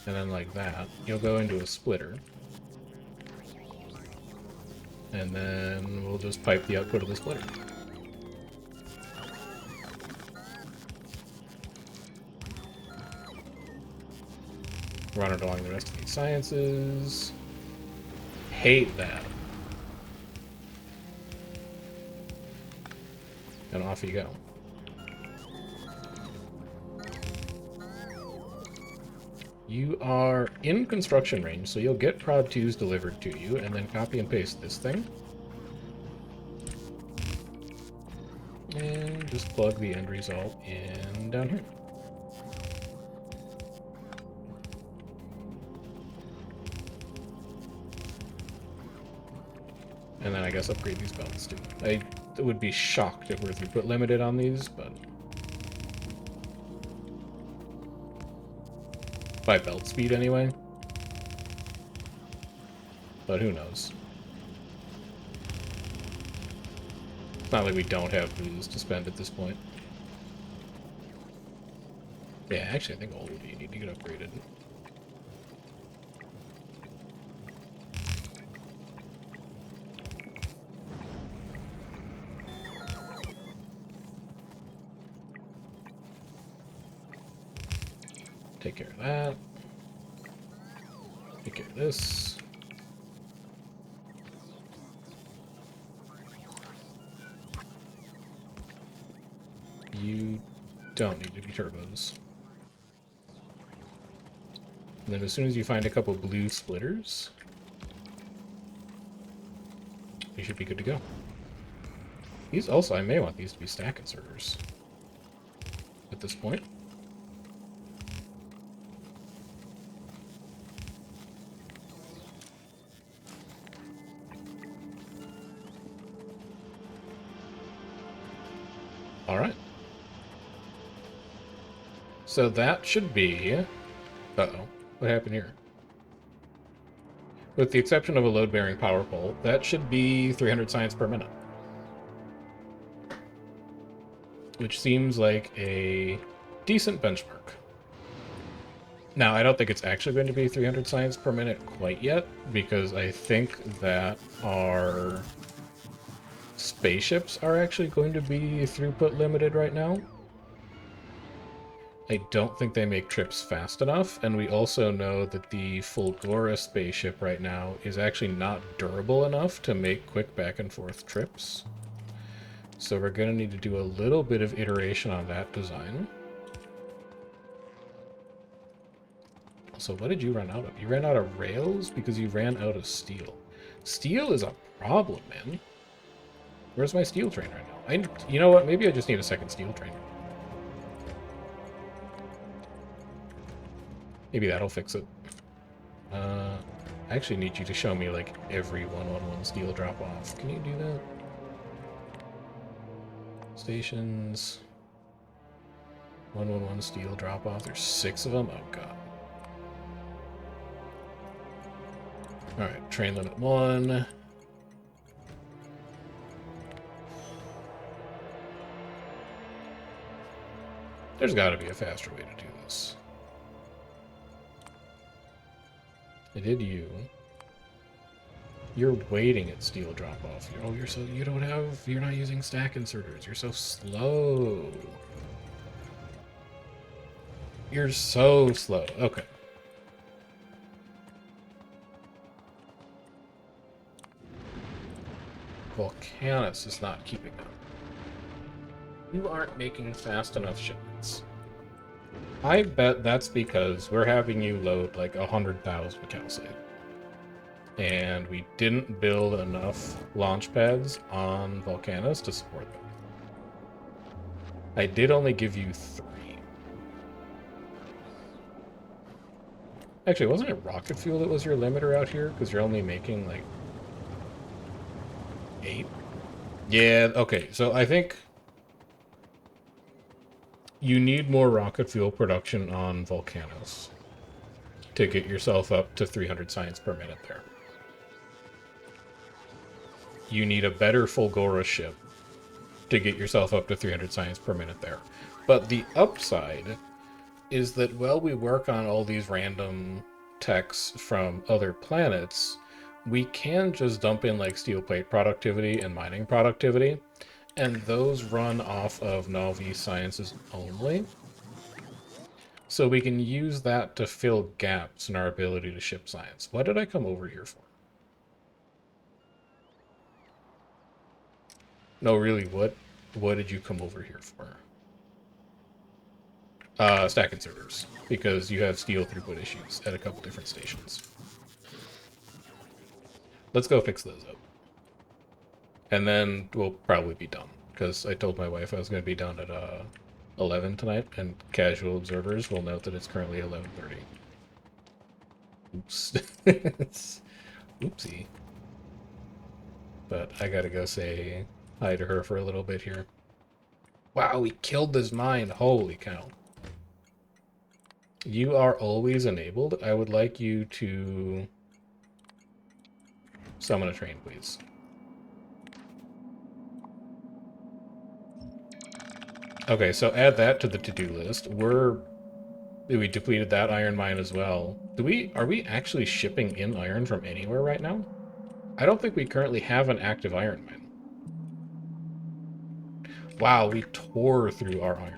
A: And then like that. You'll go into a splitter. And then we'll just pipe the output of the splitter. Run it along the rest of these sciences. Hate that. And off you go. You are in construction range, so you'll get prod 2s delivered to you, and then copy and paste this thing. And just plug the end result in down here. And then I guess upgrade these belts too. I would be shocked if we're throughput limited on these, but... by belt speed anyway. But who knows. It's not like we don't have booze to spend at this point. Yeah, actually I think all of you need to get upgraded. Take care of that. Take care of this. You don't need to be turbos. And then as soon as you find a couple blue splitters, you should be good to go. These also, I may want these to be stack inserters at this point. All right. So that should be... Uh-oh. What happened here? With the exception of a load-bearing power pole, that should be 300 science per minute. Which seems like a decent benchmark. Now, I don't think it's actually going to be 300 science per minute quite yet, because I think that our spaceships are actually going to be throughput limited right now. I don't think they make trips fast enough, and we also know that the Fulgora spaceship right now is actually not durable enough to make quick back and forth trips. So we're going to need to do a little bit of iteration on that design. So what did you run out of? You ran out of rails because you ran out of steel. Steel is a problem, man. Where's my steel train right now? You know what? Maybe I just need a second steel train. Maybe that'll fix it. I actually need you to show me, like, every 111 steel drop-off. Can you do that? Stations. 111 steel drop-off. There's 6 of them? Oh, God. Alright, train limit 1. There's got to be a faster way to do this. I did you. You're waiting at steel drop-off. You're not using stack inserters. You're so slow. You're so slow. Okay. Volcanus is not keeping up. You aren't making fast enough shipments. I bet that's because we're having you load like 100,000 calcite. And we didn't build enough launch pads on Volcanus to support them. I did only give you 3. Actually, wasn't it rocket fuel that was your limiter out here? Because you're only making like 8? Yeah, okay, so I think you need more rocket fuel production on Volcanus to get yourself up to 300 science per minute there. You need a better Fulgora ship to get yourself up to 300 science per minute there. But the upside is that while we work on all these random techs from other planets, we can just dump in like steel plate productivity and mining productivity, and those run off of Navi sciences only. So we can use that to fill gaps in our ability to ship science. What did I come over here for? No, really, what did you come over here for? Stack inserters, because you have steel throughput issues at a couple different stations. Let's go fix those up. And then we'll probably be done, because I told my wife I was going to be done at 11 tonight, and casual observers will note that it's currently 11:30. Oops. Oopsie. But I gotta go say hi to her for a little bit here. Wow, we killed this mine. Holy cow. You are always enabled. I would like you to summon a train, please. Okay, so add that to the to-do list. We depleted that iron mine as well. Are we actually shipping in iron from anywhere right now? I don't think we currently have an active iron mine. Wow, we tore through our iron.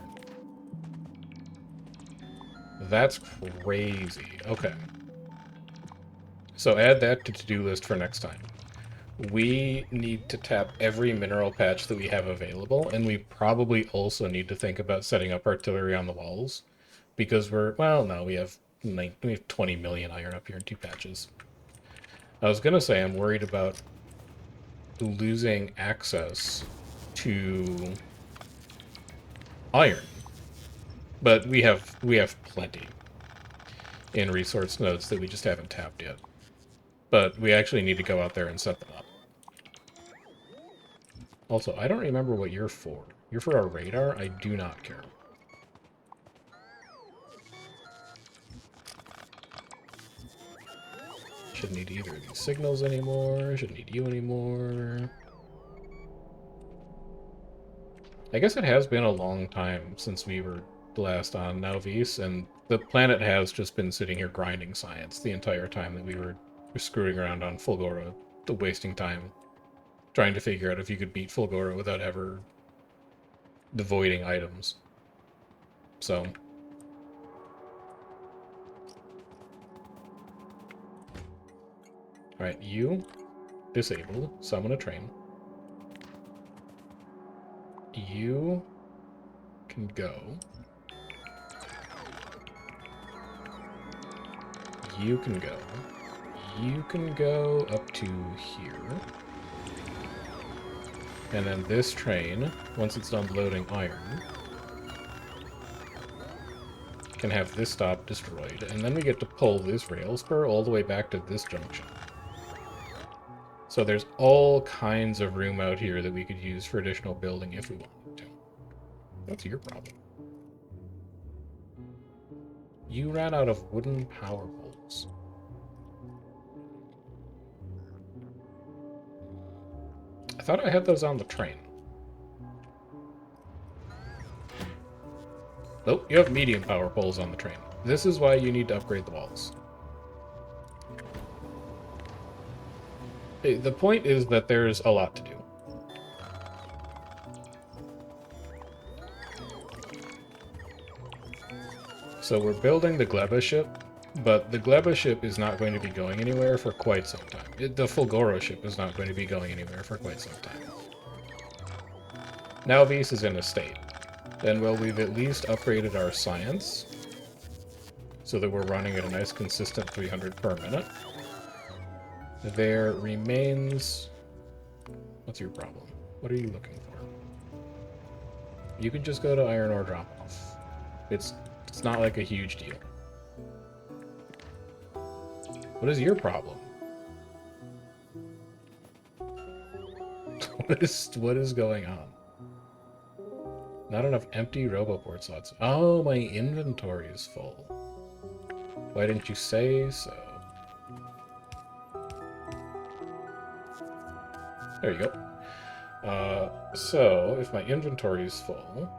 A: That's crazy. Okay. So add that to to-do list for next time. We need to tap every mineral patch that we have available, and we probably also need to think about setting up artillery on the walls, because we have 20 million iron up here in 2 patches. I was gonna say I'm worried about losing access to iron, but we have plenty in resource nodes that we just haven't tapped yet. But we actually need to go out there and set them up. Also, I don't remember what you're for. You're for our radar? I do not care. Shouldn't need either of these signals anymore. Shouldn't need you anymore. I guess it has been a long time since we were last on Nauvis, and the planet has just been sitting here grinding science the entire time that we were screwing around on Fulgora, wasting time trying to figure out if you could beat Fulgora without ever devoiding items. So... Alright, you, disabled, summon a train. You can go. You can go. You can go up to here. And then this train, once it's done loading iron, can have this stop destroyed. And then we get to pull this rail spur all the way back to this junction. So there's all kinds of room out here that we could use for additional building if we wanted to. That's your problem. You ran out of wooden power poles. I thought I had those on the train. Nope, you have medium power poles on the train. This is why you need to upgrade the walls. The point is that there's a lot to do. So we're building the Gleba ship, but the Gleba ship is not going to be going anywhere for quite some time. The Fulgora ship is not going to be going anywhere for quite some time. Nauvis is in a state. And well, we've at least upgraded our science so that we're running at a nice consistent 300 per minute. There remains... What's your problem? What are you looking for? You could just go to iron ore drop-off. It's not like a huge deal. What is your problem? What is going on? Not enough empty Roboport slots. Oh, my inventory is full. Why didn't you say so? There you go. So, if my inventory is full,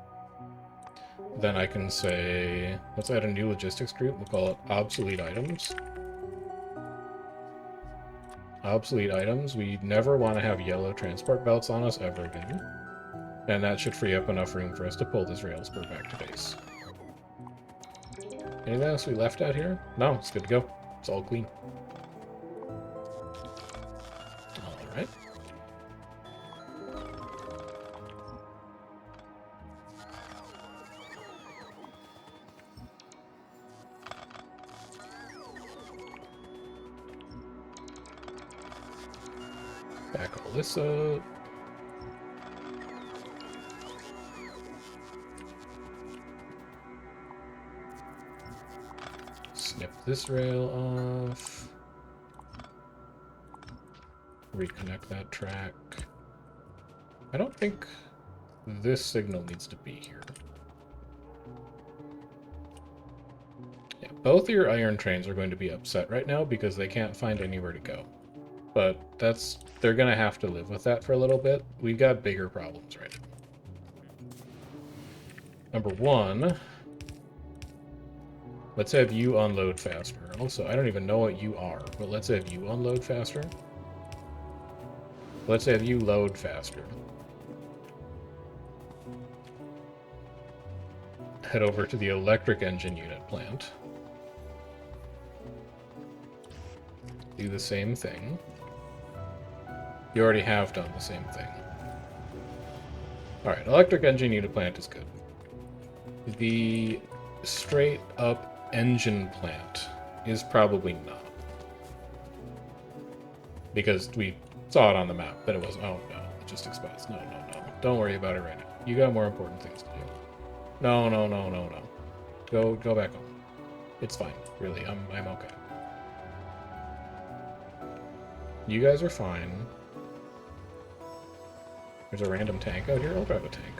A: then I can say, let's add a new logistics group. We'll call it obsolete items. Obsolete items. We never want to have yellow transport belts on us ever again. And that should free up enough room for us to pull this rail spur back to base. Anything else we left out here? No, it's good to go. It's all clean. Alright. Back all this up. Snip this rail off. Reconnect that track. I don't think this signal needs to be here. Yeah, both of your iron trains are going to be upset right now because they can't find anywhere to go. But they're gonna have to live with that for a little bit. We've got bigger problems right now. Number one, let's have you unload faster. Also, I don't even know what you are, but let's have you unload faster. Let's have you load faster. Head over to the electric engine unit plant. Do the same thing. You already have done the same thing. Alright, electric engine unit plant is good. The straight up engine plant is probably not. Because we saw it on the map, but it wasn't. Oh no. logistics spots. No, no, no. Don't worry about it right now. You got more important things to do. No, no, no, no, no. Go back home. It's fine. Really, I'm okay. You guys are fine. There's a random tank out here. I'll drive a tank.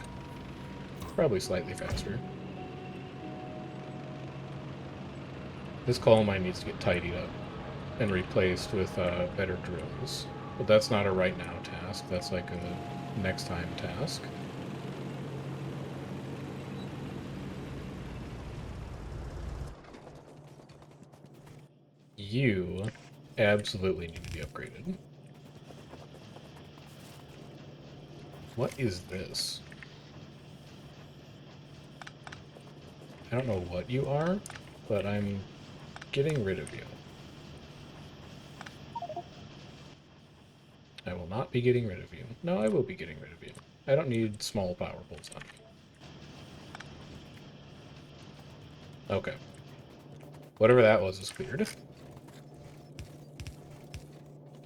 A: Probably slightly faster. This coal mine needs to get tidied up and replaced with better drills. But that's not a right now task. That's like a next time task. You absolutely need to be upgraded. What is this? I don't know what you are, but I'm getting rid of you. I will not be getting rid of you. No, I will be getting rid of you. I don't need small power pulls on you. Okay. Whatever that was is cleared.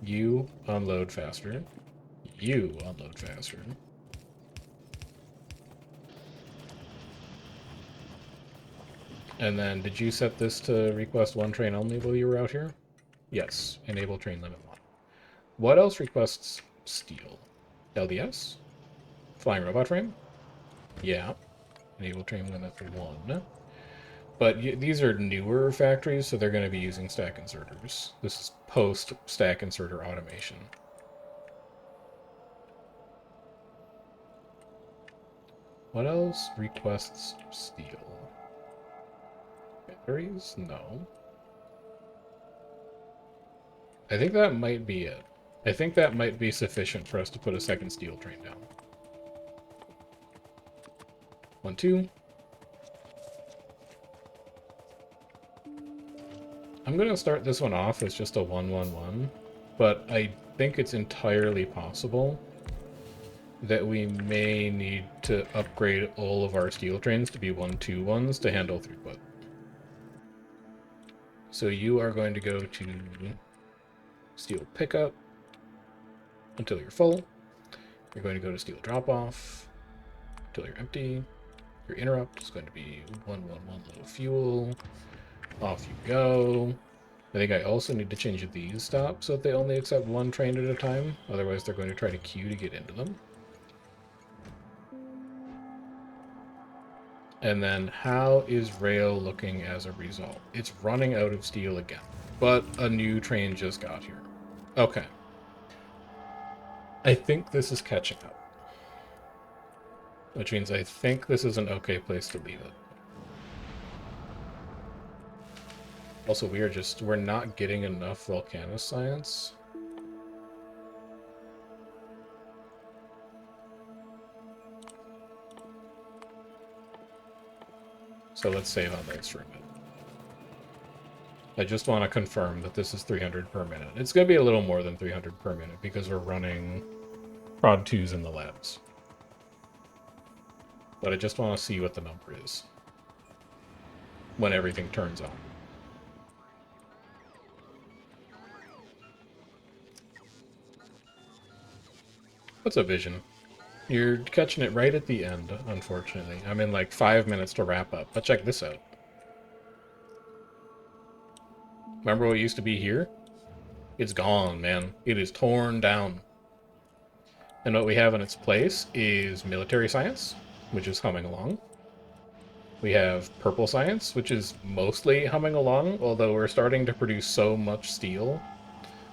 A: You unload faster. You unload faster. And then, did you set this to request one train only while you were out here? Yes. Enable train limit 1. What else requests steel? LDS? Flying robot frame? Yeah. Enable train limit 1. But these are newer factories, so they're going to be using stack inserters. This is post-stack inserter automation. What else requests steel? Batteries? No. I think that might be it. I think that might be sufficient for us to put a second steel train down. 1, 2. I'm going to start this one off as just a 1, 1, 1, but I think it's entirely possible that we may need to upgrade all of our steel trains to be 1, 2, 1s to handle throughput. So you are going to go to steel pickup until you're full. You're going to go to steel drop off until you're empty. Your interrupt is going to be 1, 1, 1 low fuel. Off you go. I think I also need to change these stops so that they only accept one train at a time. Otherwise, they're going to try to queue to get into them. And then, how is rail looking as a result? It's running out of steel again. But a new train just got here. Okay. I think this is catching up. Which means I think this is an okay place to leave it. Also, we're not getting enough volcano science. So let's save on this for a minute. I just want to confirm that this is 300 per minute. It's going to be a little more than 300 per minute because we're running prod 2s in the labs. But I just want to see what the number is when everything turns on. What's a vision? You're catching it right at the end, unfortunately. I'm in like 5 minutes to wrap up. But check this out. Remember what used to be here? It's gone, man. It is torn down. And what we have in its place is military science, which is humming along. We have purple science, which is mostly humming along, although we're starting to produce so much steel,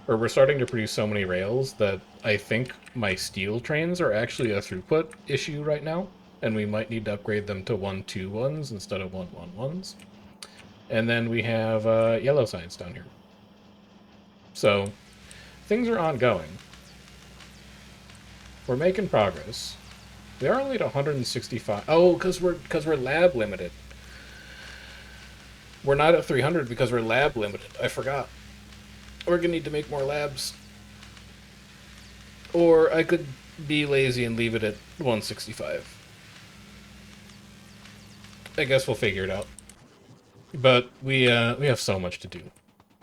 A: or we're starting to produce so many rails that I think my steel trains are actually a throughput issue right now, and we might need to upgrade them to 1, 2, 1s instead of 1, 1, 1s. And then we have yellow science down here. So things are ongoing. We're making progress. We are only at 165. Oh, because we're lab limited. We're not at 300 because we're lab limited. I forgot. We're gonna need to make more labs. Or I could be lazy and leave it at 165. I guess we'll figure it out. But we have so much to do.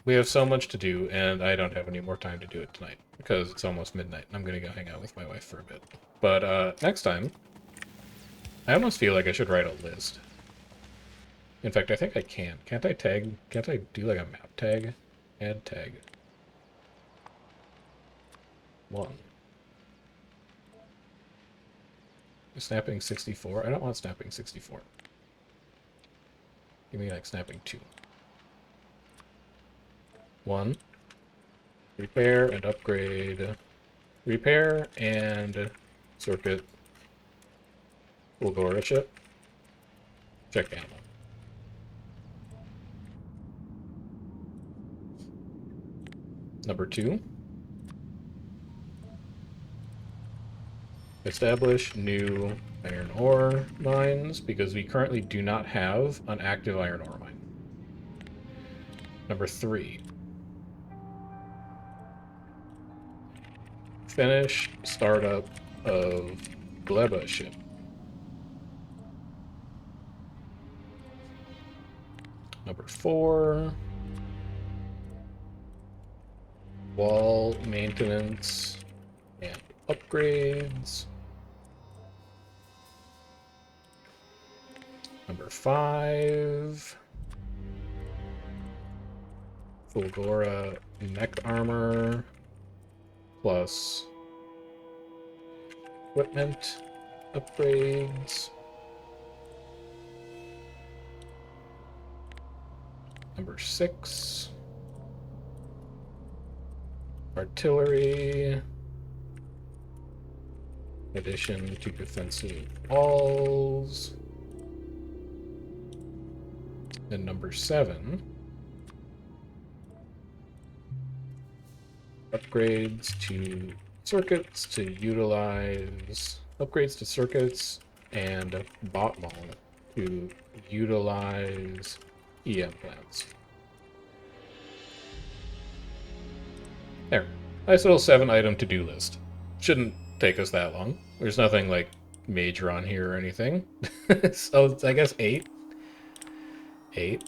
A: We have so much to do, and I don't have any more time to do it tonight because it's almost midnight. And I'm gonna go hang out with my wife for a bit. But next time, I almost feel like I should write a list. In fact, I think I can. Can't I tag? Can't I do like a map tag? Add tag. 1. Snapping 64? I don't want snapping 64. Give me like snapping 2. 1. Repair and upgrade. Repair and circuit. Fulgora chip. Check animal. Number 2. Establish new iron ore mines because we currently do not have an active iron ore mine. Number 3. Finish startup of Gleba ship. Number 4. Wall maintenance and upgrades. Number 5. Fulgora mech armor plus equipment upgrades. Number 6. Artillery. Addition to defensive walls. And number 7. Upgrades to circuits to utilize. Upgrades to circuits and botmol to utilize EM plants. There. Nice little 7-item to-do list. Shouldn't take us that long. There's nothing like major on here or anything. So I guess 8. 8.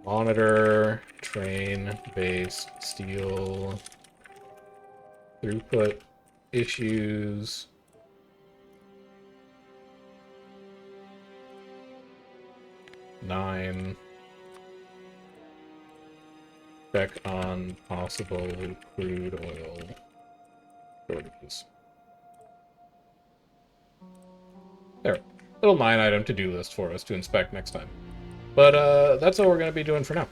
A: Monitor, train, base, steel, throughput, issues. Nine. Check on possible crude oil shortages. There. Little 9-item to-do list for us to inspect next time. But that's all we're going to be doing for now.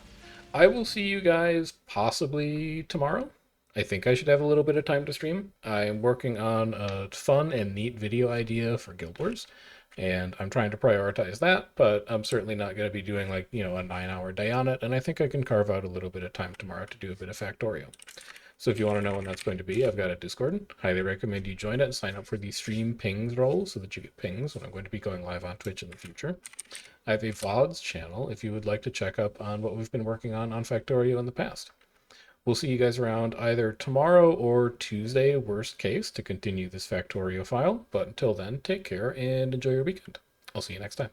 A: I will see you guys possibly tomorrow. I think I should have a little bit of time to stream. I'm working on a fun and neat video idea for Guild Wars, and I'm trying to prioritize that, but I'm certainly not going to be doing like, a 9-hour day on it, and I think I can carve out a little bit of time tomorrow to do a bit of Factorio. So if you want to know when that's going to be, I've got a Discord. Highly recommend you join it and sign up for the stream pings role so that you get pings when I'm going to be going live on Twitch in the future. I have a VODs channel if you would like to check up on what we've been working on Factorio in the past. We'll see you guys around either tomorrow or Tuesday, worst case, to continue this Factorio file. But until then, take care and enjoy your weekend. I'll see you next time.